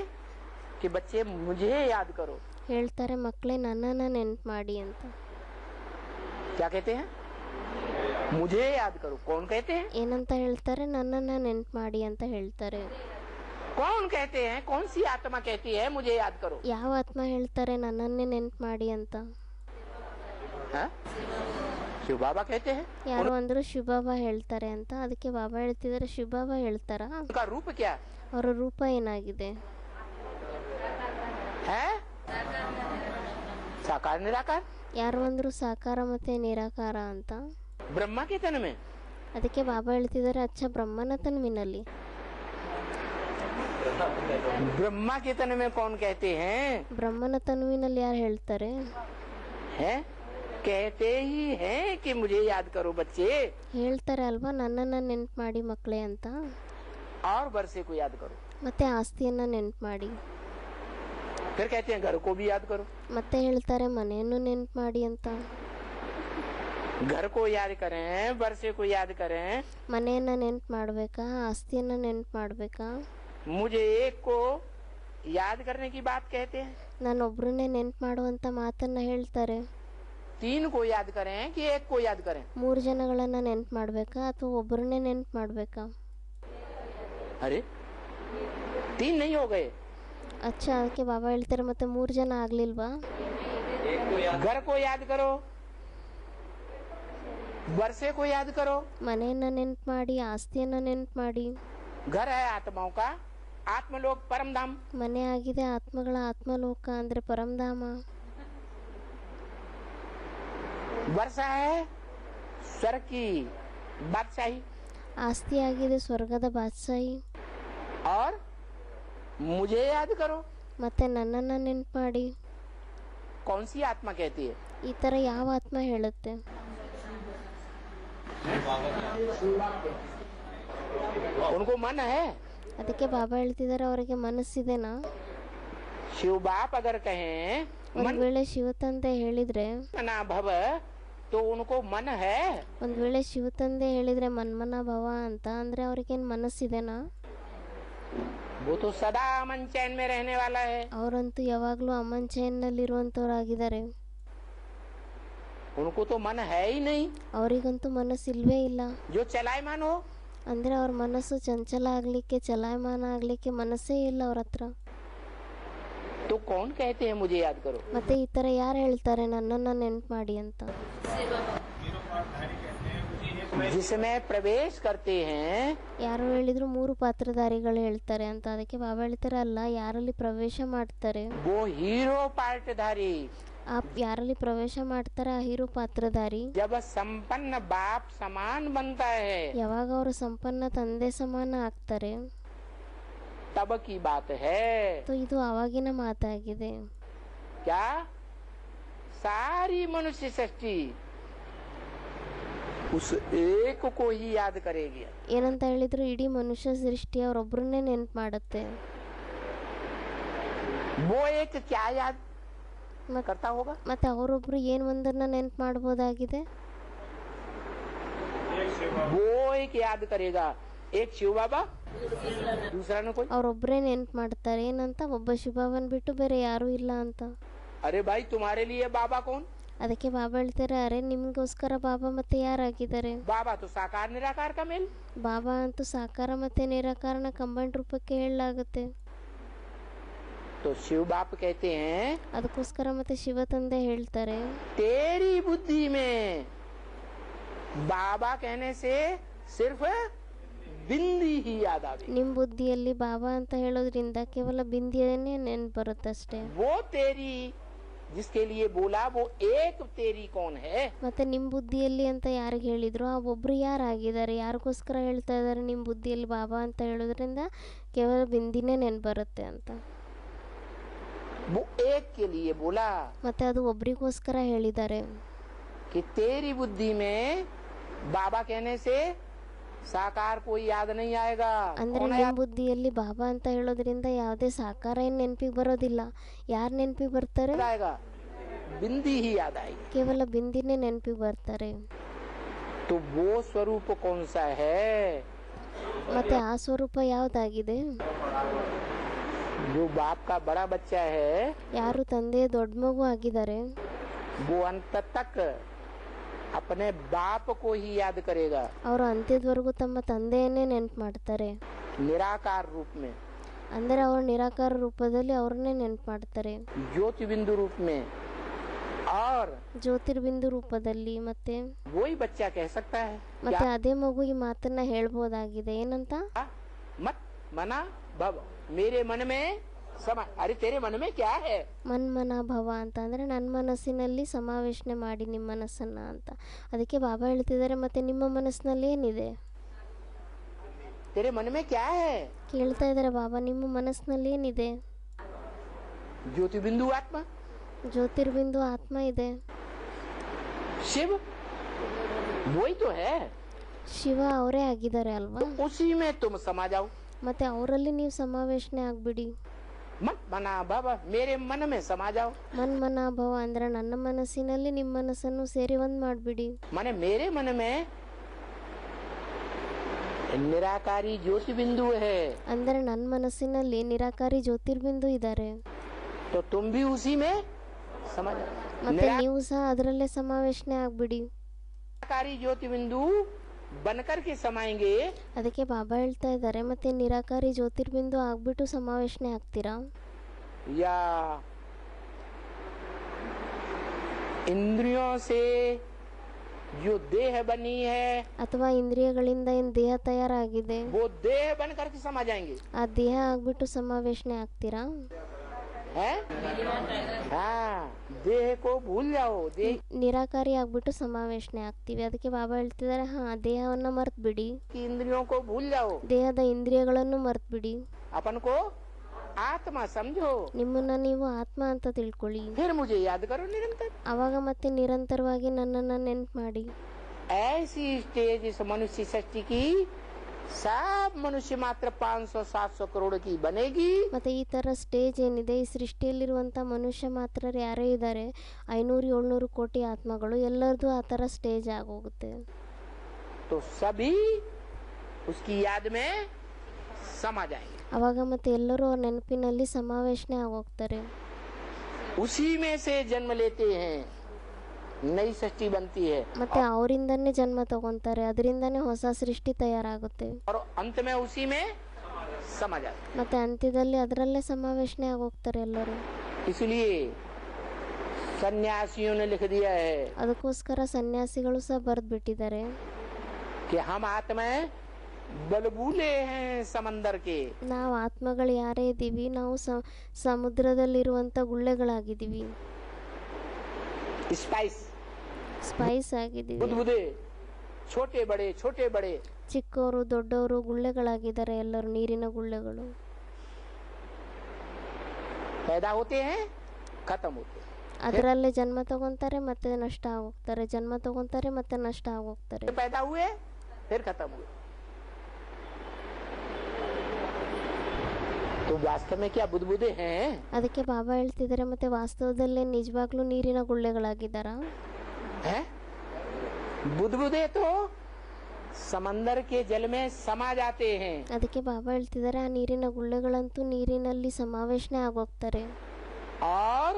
कि बच्चे मुझे याद करो। ಹೇಳ್ತಾರೆ, ಮಕ್ಕಳೇ ನನ್ನನ್ನ ನೆನ್ಪು ಮಾಡಿ ಅಂತ. क्या कहते हैं? मुझे याद करो। कौन कहते हैं? ಏನಂತ ಹೇಳ್ತಾರೆ? ನನ್ನನ್ನ ನೆನ್ಪು ಮಾಡಿ ಅಂತ ಹೇಳ್ತಾರೆ. कौन कहते हैं? कौन सी आत्मा कहती है मुझे याद करो? ಯಾವ ಆತ್ಮ ಹೇಳ್ತಾರೆ ನನ್ನನ್ನೇ ನೆನ್ಪು ಮಾಡಿ ಅಂತ? हाँ? शिव बाबा कहते हैं। ಯಾರು ಅಂದ್ರು ಶಿವಬಾಬಾ ಹೇಳ್ತಾರೆ ಅಂತ. ಅದಕ್ಕೆ ಬಾಬಾ ಹೇಳ್ತಿದ್ದಾರೆ, ಶಿವಬಾಬಾ ಹೇಳ್ತಾರ? उनका रूप क्या ಅವರ ರೂಪ ಏನಾಗಿದೆ? है? साकार निराकार। ಯಾರು ಅಂದ್ರು ಸಾಕಾರ ಮತ್ತೆ ನಿರಾಕಾರ ಅಂತ. ब्रह्मा के तन में। ಅದಕ್ಕೆ ಬಾಬಾ ಹೇಳ್ತಿದ್ದಾರೆ, ಅಚ್ಚ ಬ್ರಹ್ಮನ ತನ್ವಿನಲ್ಲಿ. ब्रह्मा के तन में कौन कहते हैं? ಬ್ರಹ್ಮನ ತನ್ವಿನಲ್ಲಿ ಯಾರು ಹೇಳ್ತಾರೆ? हैं? कहते ही हैं कि मुझे याद करो बच्चे, ಹೇಳ್ತಾರೆ ಅಲ್ವಾ, ನನ್ನನ್ನ ನೆನ್ಪು ಮಾಡಿ ಮಕ್ಕಳೇ ಅಂತ. और वर्षे को याद करो। ಮತ್ತೆ ಆಸ್ತಿಯನ್ನ ನೆನ್ಪು ಮಾಡಿ. फिर कहते हैं घर को भी याद करो। ಮತ್ತೆ ಹೇಳ್ತಾರೆ ಮನೆಯನ್ನು ನೆನ್ಪು ಮಾಡಿ ಅಂತ. घर को याद करें, वर्षे को याद करें, ಮನೆಯನ್ನ ನೆನ್ಪು ಮಾಡ್ಬೇಕಾ, ಆಸ್ತಿಯನ್ನ ನೆನ್ಪು ಮಾಡ್ಬೇಕಾ? मुझे एक को याद करने की बात कहते हैं। ನಾನೊಬ್ರನ್ನೇ ನೆನ್ಪು ಮಾಡುವಂತ ಮಾತನ್ನ ಹೇಳ್ತಾರೆ. 3 को याद करें कि 1 को याद करें? 3 ಜನಗಳನ್ನ ನೆನ್ಪು ಮಾಡ್ಬೇಕಾ ಅಥವಾ ಒಬ್ಬರನ್ನೇ ನೆನ್ಪು ಮಾಡ್ಬೇಕಾ? अरे 3 नहीं हो गए। ಅಚ್ಚಾ, ಅದಕ್ಕೆ ಬಾಬಾ ಹೇಳ್ತಾರೆ ಮತ್ತೆ 3 ಜನ ಆಗ್ಲಿಲ್ವಾ? घर को याद करो, वर्षे को याद करो। ಮನೆಯನ್ನ ನೆನ್ಪು ಮಾಡಿ, ಆಸ್ತಿಯನ್ನ ನೆನ್ಪು ಮಾಡಿ. घर है आत्माओं का आत्मलोक परम धाम। ಮನೆ ಆಗಿದೆ ಆತ್ಮಗಳ ಆತ್ಮಲೋಕ ಅಂದ್ರೆ ಪರಮಧಾಮ. वर्षा है स्वर्ग की बादशाही। ಆಸ್ತಿ ಆಗಿದೆ ಸ್ವರ್ಗದ ಬಾದ್ಶಾಹಿ. और मुझे याद करो, ಮತ್ತೆ ನನ್ನನ್ನ ನೆನ್ಪು ಮಾಡಿ. कौन सी आत्मा कहती है? ಈ ತರ ಯಾವ ಆತ್ಮ ಹೇಳುತ್ತೆ? उनको मन है। ಅದಕ್ಕೆ ಬಾಬಾ ಹೇಳ್ತಿದ್ದಾರೆ ಅವರಿಗೆ ಮನಸ್ಸಿದೆನಾ? शिव बाप अगर कहें ಒಂದ್ ವೇಳೆ ಶಿವ ತಂದೆ ಹೇಳಿದ್ರೆ मना भव तो उनको मन है। ಒಂದ್ ವೇಳೆ ಶಿವ ತಂದೆ ಹೇಳಿದ್ರೆ ಮನ್ಮನ ಭವ ಅಂತ ಅಂದ್ರೆ ಅವ್ರಿಗೇನ್ ಮನಸ್ಸಿದೆನಾ? वो तो सदा अमन चैन में रहने वाला है। ಅವರಂತೂ ಯಾವಾಗ್ಲೂ ಅಮನ್ ಚೈನ್ನಲ್ಲಿರುವಂತವ್ರಾಗಿದ್ದಾರೆ. उनको तो मन है ही नहीं। ಅವರಿಗಂತೂ ಮನಸ್ಸಿಲ್ವೇ ಇಲ್ಲ. जो चलायमान हो ಅಂದ್ರೆ ಅವ್ರ ಮನಸ್ಸು ಚಂಚಲ ಆಗ್ಲಿಕ್ಕೆ ಚಲಾಯಮಾನ ಆಗ್ಲಿಕ್ಕೆ ಮನಸ್ಸೇ ಇಲ್ಲ ಅವ್ರ ಹತ್ರ. तो कौन कहते हैं मुझे याद करो? ಮತ್ತೆ ಈ ತರ ಯಾರು ಹೇಳ್ತಾರೆ ನನ್ನನ್ನ ನೆನ್ಪು ಮಾಡಿ ಅಂತ? जिसमें प्रवेश करते हैं ಯಾರು ಹೇಳಿದ್ರು 3 ಪಾತ್ರಧಾರಿಗಳು ಹೇಳ್ತಾರೆ ಅಂತ. ಅದಕ್ಕೆ ಬಾಬಾ ಹೇಳ್ತಾರೆ ಅಲ್ಲ, ಯಾರಲ್ಲಿ ಪ್ರವೇಶ ಮಾಡ್ತಾರೆ वो हीरो पार्टधारी। ಆ ಯಾರಲ್ಲಿ ಪ್ರವೇಶ ಮಾಡ್ತಾರೆ ಆ ಹೀರೋ ಪಾತ್ರಧಾರಿ जब संपन्न बाप समान बनता है ಯಾವಾಗ ಅವರು ಸಂಪನ್ನ ತಂದೆ ಸಮಾನ ಆಗ್ತಾರೆ तब की बात है। तो ಇದು ಆವಾಗಿನ ಮಾತಾಗಿದೆ. क्या सारी मनुष्य सृष्टि उस एक को ही याद करेगी। ಏನಂತ ಹೇಳಿದ್ರು ಇಡೀ ಮನುಷ್ಯ ಸೃಷ್ಟಿ ಅವರೊಬ್ಬರನ್ನೇ ನೆನ್ಪು ಮಾಡುತ್ತೆ. वो एक क्या याद करता होगा? ಮತ್ತೆ ಅವರೊಬ್ರು ಏನ್ ಒಂದನ್ನ ನೆನ್ಪು ಮಾಡಬಹುದಾಗಿದೆ? वो एक याद करेगा, एक शिव बाबा, दूसरा न कोई। ಅವರೊಬ್ಬರೇ ನೆನ್ಪು ಮಾಡ್ತಾರೆ ಏನಂತ? ಒಬ್ಬ ಶಿವಬಾಬನ್ ಬಿಟ್ಟು ಬೇರೆ ಯಾರು ಇಲ್ಲ ಅಂತ. अरे भाई तुम्हारे लिए बाबा कौन? ಅದಕ್ಕೆ ಬಾಬಾ ಹೇಳ್ತಾರೆ ಅರೆ ನಿಮ್ಗೋಸ್ಕರ ಬಾಬಾ ಮತ್ತೆ ಯಾರಾಗಿದ್ದಾರೆ? बाबा तो साकार निराकार का मेल। ಬಾಬಾ ಅಂತೂ ಸಾಕಾರ ಮತ್ತೆ ನಿರಾಕಾರನ ಕಂಬೈನ್ ರೂಪಕ್ಕೆ ಹೇಳಲಾಗುತ್ತೆ. तो शिव बाप कहते हैं ಅದಕ್ಕೋಸ್ಕರ ಮತ್ತೆ ಶಿವ ತಂದೆ ಹೇಳ್ತಾರೆ तेरी बुद्धि में बाबा कहने से सिर्फ बिंदी ही याद आवे। ನಿಮ್ ಬುದ್ಧಿಯಲ್ಲಿ ಬಾಬಾ ಅಂತ ಹೇಳೋದ್ರಿಂದ ಕೇವಲ ಬಿಂದಿಯನ್ನೇ ನೆನ್ಪು ಬರುತ್ತಷ್ಟೇ. वो तेरी जिसके लिए बोला वो एक तेरी कौन है? ಮತ್ತೆ ನಿಮ್ ಬುದ್ಧಿಯಲ್ಲಿ ಅಂತ ಯಾರಿಗೆ ಹೇಳಿದ್ರು ಆ ಒಬ್ರು ಯಾರಾಗಿದ್ದಾರೆ? ಯಾರಿಗೋಸ್ಕರ ಹೇಳ್ತಾ ಇದ್ದಾರೆ ನಿಮ್ ಬುದ್ಧಿಯಲ್ಲಿ ಬಾಬಾ ಅಂತ ಹೇಳೋದ್ರಿಂದ ಕೇವಲ ಬಿಂದಿನೇ ನೆನ್ಪು ಬರುತ್ತೆ ಅಂತ. वो एक के लिए बोला ಮತ್ತೆ ಅದು ಒಬ್ರಿಗೋಸ್ಕರ ಹೇಳಿದ್ದಾರೆ. कि तेरी बुद्धि में बाबा कहने से साकार कोई याद नहीं आएगा। ಅಂದ್ರೆ कौन ನಿಮ್ याद ಬುದ್ಧಿಯಲ್ಲಿ ಬಾಬಾ ಅಂತ ಹೇಳೋದ್ರಿಂದ ಯಾವುದೇ ಸಾಕಾರ ಏನ್ ನೆನ್ಪಿಗೆ ಬರೋದಿಲ್ಲ. ಯಾರು ನೆನ್ಪಿಗೆ ಬರ್ತಾರೆ? आएगा? बिंदी ही याद आएगी। ಕೇವಲ ಬಿಂದಿನೇ ನೆನ್ಪಿಗೆ ಬರ್ತಾರೆ. तो वो स्वरूप कौन सा है? ಮತ್ತೆ ಆ ಸ್ವರೂಪ ಯಾವ್ದಾಗಿದೆ? जो बाप का बड़ा बच्चा है ಯಾರು ತಂದೆಯ ದೊಡ್ಡ ಮಗು ಆಗಿದ್ದಾರೆ वो अंत तक अपने बाप को ही याद करेगा, ಅವರು ಅಂತ್ಯದವರೆಗೂ ತಮ್ಮ ತಂದೆಯನ್ನೇ ನೆನ್ಪು ಮಾಡ್ತಾರೆ. निराकार रूप में, ಅಂದರೆ ಅವರು ನಿರಾಕಾರ ರೂಪದಲ್ಲಿ ಅವ್ರನ್ನೇ ನೆನ್ಪು ಮಾಡ್ತಾರೆ. ज्योति बिंदु रूप में। और ಜ್ಯೋತಿರ್ಬಿಂದು ರೂಪದಲ್ಲಿ. ಮತ್ತೆ वही बच्चा कह सकता है ಮತ್ತೆ ಅದೇ ಮಗು ಈ ಮಾತನ್ನ ಹೇಳ್ಬೋದಾಗಿದೆ ಏನಂತ? मत मना भव मेरे मन में समा। अरे तेरे मन में क्या है? ಮನ್ಮನ ಭವ ಅಂತ ಅಂದ್ರೆ ನನ್ನ ಮನಸ್ಸಿನಲ್ಲಿ ಸಮಾವೇಶನೆ ಮಾಡಿ ನಿಮ್ಮ ಮನಸ್ಸನ್ನ ಅಂತ. ಅದಕ್ಕೆ ಬಾಬಾ ಹೇಳ್ತಿದ್ದಾರೆ ಮತ್ತೆ ನಿಮ್ಮ ಮನಸ್ಸಿನಲ್ಲಿ ಏನಿದೆ? तेरे मन में क्या है? ಕೇಳ್ತಾ ಇದ್ದಾರೆ ಬಾಬಾ ನಿಮ್ಮ ಮನಸ್ಸಿನಲ್ಲಿ ಏನಿದೆ? ज्योति बिंदु आत्मा, ಜ್ಯೋತಿರ್ಬಿಂದು ಆತ್ಮ ಇದೆ. शिव वही तो है। ಶಿವ ಅವರೇ ಆಗಿದ್ದಾರೆ ಅಲ್ವಾ? तो उसी में तुम समा जाओ। ಮತ್ತೆ ಅವರಲ್ಲಿ ನೀವು ಸಮಾವೇಶನೆ ಆಗ್ಬಿಡಿ. मत मना भव मेरे मन में समा जाओ। ಮನ್ಮನ ಭವ ಅಂದ್ರೆ ನನ್ನ ಮನಸ್ಸಿನಲ್ಲಿ ನಿಮ್ಮ ಮನಸ್ಸನ್ನು ಸೇರಿ ಒಂದ್ ಮಾಡ್ಬಿಡಿ. माने मेरे मन में निराकारी ज्योति बिंदु है, ಅಂದ್ರೆ ನನ್ನ ಮನಸ್ಸಿನಲ್ಲಿ ನಿರಾಕಾರಿ ಜ್ಯೋತಿರ್ಬಿಂದು ಇದ್ದಾರೆ. तो तुम भी उसी में समा जाओ। ಮತ್ತೆ ನೀವು ಸಹ ಅದರಲ್ಲೇ ಸಮಾವೇಶನೆ ಆಗ್ಬಿಡಿ. निराकारी ज्योति बिंदु बनकर के समाएंगे। ಅದಕ್ಕೆ ಬಾಬಾ ಹೇಳ್ತಾ ಇದ್ದಾರೆ ಮತ್ತೆ ನಿರಾಕಾರಿ ಜ್ಯೋತಿರ್ಬಿಂದು ಆಗ್ಬಿಟ್ಟು ಸಮಾವೇಶನೆ ಆಗ್ತೀರಾ? या इंद्रियों से जो देह बनी है ಅಥವಾ ಇಂದ್ರಿಯಗಳಿಂದ ಏನ್ ದೇಹ ತಯಾರಾಗಿದೆ वो देह बन करके समा जाएंगे। ಆ ದೇಹ ಆಗ್ಬಿಟ್ಟು ಸಮಾವೇಶನೆ ಆಗ್ತೀರಾ? है? हाँ, देह को भूल जाओ। देह ನಿರಾಕಾರಿ ಆಗ್ಬಿಟ್ಟು ಸಮಾವೇಶನೆ ಆಗ್ತೀವಿ. ಅದಕ್ಕೆ ಬಾಬಾ ಹೇಳ್ತಿದ್ದಾರೆ ಹಾ ದೇಹವನ್ನ ಮರ್ತ್ ಬಿಡಿ, की इंद्रियों को भूल जाओ, ದೇಹದ ಇಂದ್ರಿಯಗಳನ್ನು ಮರ್ತ್ ಬಿಡಿ, अपन को आत्मा समझो, ನಿಮ್ಮನ್ನ ನೀವು ಆತ್ಮ ಅಂತ ತಿಳ್ಕೊಳ್ಳಿ. फिर मुझे याद करो निरंतर। ಅವಾಗ ಮತ್ತೆ ನಿರಂತರವಾಗಿ ನನ್ನನ್ನ ನೆನ್ಪು ಮಾಡಿ. ऐसी स्टेज इस मनुष्य सृष्टि की सब मनुष्य मात्र 500-700 करोड़ की बनेगी। ಮತ್ತು ಈ ಥರ ಸ್ಟೇಜ್ ಏನಿದೆ, ಈ ಸೃಷ್ಟಿಯಲ್ಲಿರುವಂಥ ಮನುಷ್ಯ ಮಾತ್ರರು ಯಾರೇ ಇದ್ದಾರೆ 500-700 ಕೋಟಿ ಆತ್ಮಗಳು, ಎಲ್ಲರದು ಆ ಥರ ಸ್ಟೇಜ್ ಆಗೋಗುತ್ತೆ. तो सभी उसकी याद में समा जाएंगे। ಅವಾಗ ಮತ್ತೆ ಎಲ್ಲರೂ ಅವ್ರ ನೆನಪಿನಲ್ಲಿ ಸಮಾವೇಶನೆ ಆಗೋಗ್ತಾರೆ. उसी में से जन्म लेते हैं, नई सृष्टि बनती है ಮತ್ತೆ ಅವರಿಂದನೇ ಜನ್ಮ ತಗೊಂತಾರೆ, ಅದರಿಂದನೇ ಹೊಸ ಸೃಷ್ಟಿ ತಯಾರಾಗುತ್ತೆ. और अंत में उसी में समा जाते हैं। ಮತ್ತೆ ಅಂತ್ಯದಲ್ಲಿ ಅದರಲ್ಲೇ ಸಮಾವೇಶನೆ ಆಗೋಗ್ತಾರೆ ಎಲ್ಲರೂ. इसलिए सन्यासियों ने लिख दिया है ಅದಕ್ಕೋಸ್ಕರ ಸನ್ಯಾಸಿಗಳು ಸಹ ಬರೆದ್ಬಿಟ್ಟಿದ್ದಾರೆ कि हम आत्माएं बलबूले हैं समंदर के। ನಾವು ಆತ್ಮಗಳು ಯಾರೇ ಇದ್ದೀವಿ, ನಾವು ಸಮುದ್ರದಲ್ಲಿರುವಂಥ ಗುಳ್ಳೆಗಳಾಗಿದ್ದೀವಿ, ಸ್ಪೈಸ್ ಆಗಿದ್ದೀವಿ. बुदबुदे छोटे बड़े ಚಿಕ್ಕವರು ದೊಡ್ಡವರು ಗುಳ್ಳೆಗಳಾಗಿದ್ದಾರೆ, ಎಲ್ಲರೂ ನೀರಿನ ಗುಳ್ಳೆಗಳು. पैदा होते हैं, खत्म होते हैं, ಅದರಲ್ಲೇ ಜನ್ಮ ತಗೊಂತಾರೆ ಮತ್ತೆ ನಷ್ಟ ಆಗೋಗ್ತಾರೆ, ಜನ್ಮ ತಗೊಂತಾರೆ ಮತ್ತೆ ನಷ್ಟ ಆಗೋಗ್ತಾರೆ. पैदा हुए फिर खत्म हुए। तो वास्तव में क्या बुदबुदे हैं? ಅದಕ್ಕೆ ಬಾಬಾ ಹೇಳ್ತಿದ್ದಾರೆ, ಮತ್ತೆ ವಾಸ್ತವದಲ್ಲೇ ನಿಜವಾಗ್ಲೂ ನೀರಿನ ಗುಳ್ಳೆಗಳಾಗಿದ್ದಾರಾ? बुदबुदे तो समंदर के जल में समा जाते हैं। ಅದಕ್ಕೆ ಬಾಬಾ ಹೇಳ್ತಿದ್ದಾರೆ, ಆ ನೀರಿನ ಗುಳ್ಳೆಗಳಂತೂ ನೀರಿನಲ್ಲಿ ಸಮಾವೇಶನೆ ಆಗೋಗ್ತಾರೆ. और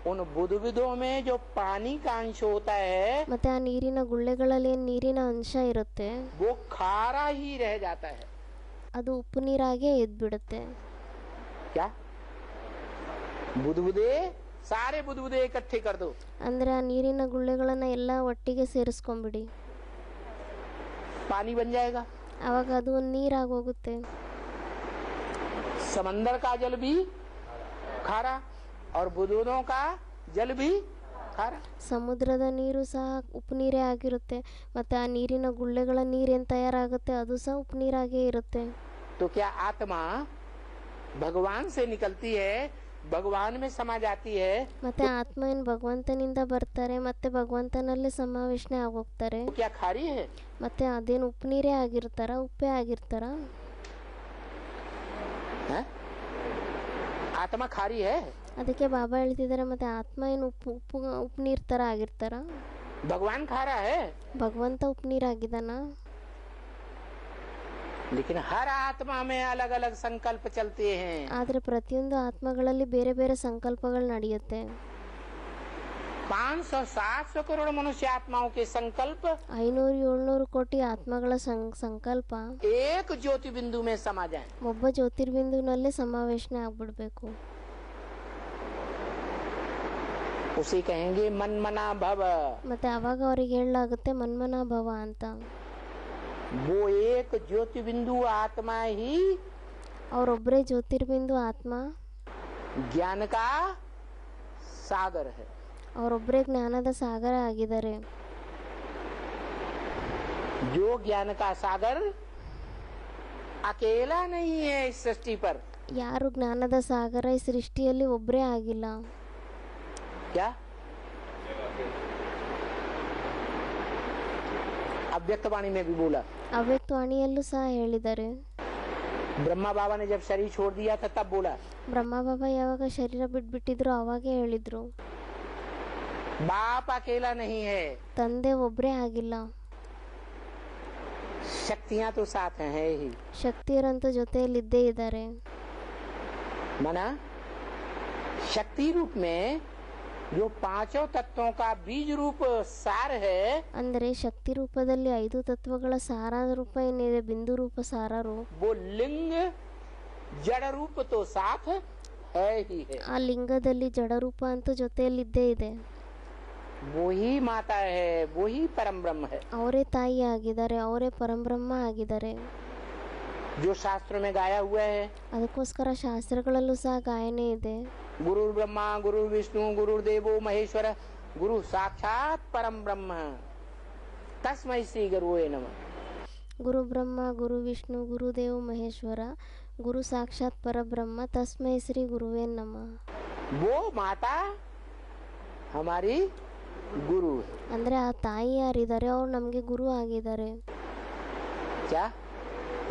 उन बुदबुदों में जो पानी का अंश होता है, ಮತ್ತೆ ಆ ನೀರಿನ ಗುಳ್ಳೆಗಳಲ್ಲಿ ಏನ್ ನೀರಿನ ಅಂಶ ಇರುತ್ತೆ वो खारा ही रह जाता है। ಅದು ಉಪ್ಪು ನೀರಾಗೆ ಎದ್ಬಿಡುತ್ತೆ. क्या बुदबुदे, सारे बुदबुदे इकट्ठे कर दो, ಅಂದ್ರೆ ಆ ನೀರಿನ ಗುಳ್ಳೆಗಳನ್ನ ಎಲ್ಲ ಒಟ್ಟಿಗೆ ಸೇರಿಸ್ಕೊಂಡ್ಬಿಡಿ, पानी बन जाएगा। ಅವಾಗ ಅದು ಒಂದು ನೀರಾಗೋಗುತ್ತೆ. समंदर का जल भी खारा और बुदबुदों का जल भी खारा। ಸಮುದ್ರದ ನೀರು ಸಹ ಉಪ್ಪು ನೀರೇ ಆಗಿರುತ್ತೆ, ಮತ್ತೆ ಆ ನೀರಿನ ಗುಳ್ಳೆಗಳ ನೀರೇನು ತಯಾರಾಗುತ್ತೆ ಅದು ಸಹ ಉಪ್ಪು ನೀರಾಗೇ ಇರುತ್ತೆ. तो क्या आत्मा भगवान से निकलती है, भगवान में समा जाती है? ಮತ್ತೆ ಆತ್ಮ ಏನು ಭಗವಂತನಿಂದ ಬರ್ತಾರೆ, ಮತ್ತೆ ಭಗವಂತನಲ್ಲೇ ಸಮಾವೇಶನೆ ಆಗೋಗ್ತಾರೆ. तो क्या खारी है? ಮತ್ತೆ ಅದೇನು ಉಪ್ಪು ನೀರೇ ಆಗಿರ್ತಾರ, ಉಪ್ಪೇ ಆಗಿರ್ತಾರ? आत्मा खारी है? ಅದಕ್ಕೆ ಬಾಬಾ ಹೇಳ್ತಿದ್ದಾರೆ, ಮತ್ತೆ ಆತ್ಮ ಏನು ಉಪ್ಪು ನೀರ್ ತರ ಆಗಿರ್ತಾರ? भगवान खारा है, ಭಗವಂತ ಉಪ್ಪು ನೀರಾಗಿದ್ದಾನ? लेकिन हर आत्मा में अलग अलग संकल्प चलते हैं। ಆದ್ರೆ ಪ್ರತಿಯೊಂದು ಆತ್ಮಗಳಲ್ಲಿ ಬೇರೆ ಬೇರೆ ಸಂಕಲ್ಪಗಳು ನಡೆಯುತ್ತೆ. 500-700 करोड़ मनुष्य आत्माओं के संकल्प 500-700 ಕೋಟಿ ಆತ್ಮಗಳ ಸಂಕಲ್ಪ एक ज्योति बिंदु में समा जाए। ಒಬ್ಬ ಜ್ಯೋತಿರ್ಬಿಂದುವಿನಲ್ಲೇ ಸಮಾವೇಶನೆ ಆಗ್ಬಿಡ್ಬೇಕು. उसे कहेंगे मनमना भव। ಮತ್ತೆ ಅವಾಗ ಅವರಿಗೆ ಹೇಳಲಾಗುತ್ತೆ ಮನ್ಮನಾ ಭವ ಅಂತ. वो एक ज्योति बिंदु आत्मा ही ಅವರೊಬ್ಬರೇ ಜ್ಯೋತಿರ್ಬಿಂದು ಆತ್ಮ, ज्ञान का सागर है। ಅವರೊಬ್ಬರೇ ಜ್ಞಾನದ ಸಾಗರ ಆಗಿದ್ದಾರೆ. जो ज्ञान का सागर अकेला नहीं है इस सृष्टि पर। ಯಾರು ಜ್ಞಾನದ ಸಾಗರ ಈ ಸೃಷ್ಟಿಯಲ್ಲಿ ಒಬ್ಬರೇ ಆಗಿಲ್ಲ. क्या अव्यक्त वाणी में भी बोला, ಅವ್ಯಕ್ತವಾಣಿಯಲ್ಲೂ ಸಹ ಹೇಳಿದ್ದಾರೆ. ब्रह्मा बाबा ने जब शरीर छोड़ दिया था तब बोला, ಬ್ರಹ್ಮ ಬಾಬಾ ಯಾವಾಗ ಶರೀರ ಬಿಟ್ಬಿಟ್ಟಿದ್ರು ಅವಾಗೇ ಹೇಳಿದ್ರು, बाप अकेला नहीं है, ತಂದೆ ಒಬ್ಬರೇ ಆಗಿಲ್ಲ, शक्तियां तो साथ हैं ही। ಶಕ್ತಿಯರಂತೂ ಜೊತೆಯಲ್ಲಿದ್ದೇ ಇದ್ದಾರೆ. माना शक्ति रूप में जो पांचों तत्वों का बीज रूप सार है, ಅಂದರೆ ಶಕ್ತಿ ರೂಪದಲ್ಲಿ 5 ತತ್ವಗಳ ಸಾರ ರೂಪ ಏನಿದೆ, ಬಿಂದು ರೂಪ ಸಾರ ರೂಪ, वो लिंग जड़ रूप तो साथ है ही है। ಆ ಲಿಂಗದಲ್ಲಿ ಜಡ ರೂಪ ಅಂತೂ ಜೊತೆಯಲ್ಲಿದ್ದೇ ಇದೆ. वही माता है, वही परम ब्रह्म है। ಅವರೇ ತಾಯಿ ಆಗಿದ್ದಾರೆ, ಅವರೇ ಪರಂಬ್ರಹ್ಮ ಆಗಿದ್ದಾರೆ. जो शास्त्रों में गाया हुआ है, ಅದಕ್ಕೋಸ್ಕರ ಶಾಸ್ತ್ರಗಳಲ್ಲೂ ಸಹ ಗಾಯನೇ ಇದೆ. गुरु ब्रह्मा गुरु विष्णु गुरु देवो महेश्वर गुरु साक्षात परम ब्रह्म तस्मै श्री गुरुवे नमः। ಗುರು ಬ್ರಹ್ಮ, ಗುರು ವಿಷ್ಣು, ಗುರುದೇವ್ ಮಹೇಶ್ವರ, ಗುರು ಸಾಕ್ಷಾತ್ ಪರಬ್ರಹ್ಮ, ತಸ್ಮೈ ಶ್ರೀ ಗುರುವೇ ನಮಃ. वो माता हमारी गुरु है। ಅಂದ್ರೆ ಆ ತಾಯಿ ಯಾರಿದ್ದಾರೆ ಅವ್ರು ನಮಗೆ ಗುರು ಆಗಿದ್ದಾರೆ. क्या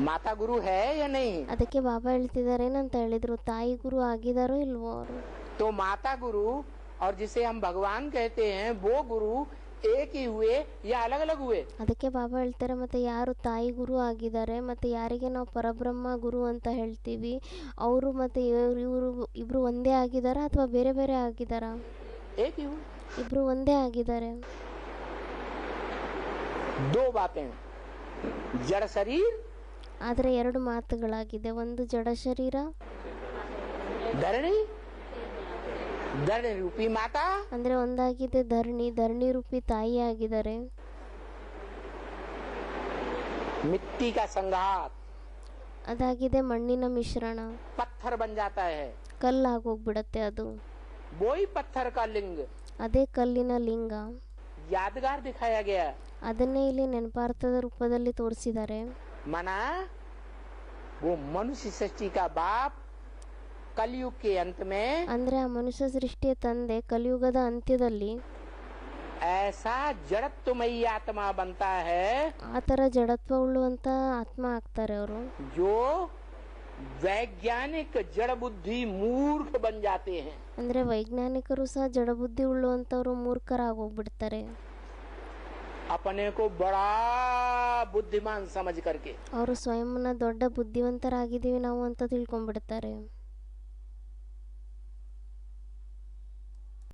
माता गुरु है या नहीं? ಅದಕ್ಕೆ ಬಾಬಾ ಹೇಳ್ತಿದ್ದಾರೆ ಏನಂತ ಹೇಳಿದ್ರು, ತಾಯಿ ಗುರು ಆಗಿದಾರೋ ಇಲ್ವೋ ಅವರು. तो माता गुरु और जिसे हम भगवान कहते हैं वो गुरु एक ही हुए या अलग अलग हुए? ಅದಕ್ಕೆ ಬಾಬಾ ಹೇಳ್ತಾರೆ, ಮತ್ತೆ ಯಾರು ತಾಯಿ ಗುರು ಆಗಿದ್ದಾರೆ ಮತ್ತೆ ಯಾರಿಗೆ ನಾವು ಪರಬ್ರಹ್ಮ ಗುರು ಅಂತ ಹೇಳ್ತೀವಿ, ಅವರು ಮತ್ತೆ ಇವರು ಇಬ್ರು ಒಂದೇ ಆಗಿದಾರಾ ಅಥವಾ ಬೇರೆ ಬೇರೆ ಆಗಿದಾರಾ? एक ही हुए. ಇಬ್ರು ಒಂದೇ ಆಗಿದ್ದಾರೆ. दो बातें, जड़ शरीर, ಆದರೆ ಎರಡು ಮಾತುಗಳಾಗಿದೆ. ಒಂದು ಜಡ ಶರೀರ, धरणी, धरणी रूपी माता, ಅಂದ್ರೆ ಒಂದಾಗಿದೆ ಧರಣಿ, ಧರಣಿ ರೂಪಿ ತಾಯಿ ಆಗಿದ್ದಾರೆ. मिट्टी का संघात, ಅದಾಗಿದೆ ಮಣ್ಣಿನ ಮಿಶ್ರಣ, पत्थर बन जाता है. ಕಲ್ಲಾಗೋಗ್ಬಿಡತ್ತೆ ಅದು. वही पत्थर का लिंग ಅದೇ ಕಲ್ಲಿನ ಲಿಂಗ. यादगार दिखाया गया. ಅದನ್ನೇ ಇಲ್ಲಿ ನೆನಪಾರ್ಥದ ರೂಪದಲ್ಲಿ ತೋರಿಸಿದ್ದಾರೆ. मना वो मनुष्य सृष्टि का बाप कलयुग के अंत में ಅಂದ್ರೆ ಆ ಮನುಷ್ಯ ಸೃಷ್ಟಿಯ ತಂದೆ ಕಲಿಯುಗದ ಅಂತ್ಯದಲ್ಲಿ ऐसा जड़त्वमयी आत्मा बनता है ಆ ಥರ ಜಡತ್ವ ಉಳ್ಳುವಂತ ಆತ್ಮ ಆಗ್ತಾರೆ ಅವರು. जो वैज्ञानिक जड़ बुद्धि मूर्ख बन जाते हैं. ಅಂದ್ರೆ ವೈಜ್ಞಾನಿಕರು ಸಹ ಜಡಬುದ್ಧಿ ಉಳ್ಳುವಂತವ್ರು ಮೂರ್ಖರಾಗೋಗ್ಬಿಡ್ತಾರೆ. अपने को बड़ा बुद्धिमान समझ करके ಅವರು ಸ್ವಯಂನ ದೊಡ್ಡ ಬುದ್ಧಿವಂತರಾಗಿದ್ದೀವಿ ನಾವು ಅಂತ ತಿಳ್ಕೊಂಡ್ಬಿಡ್ತಾರೆ.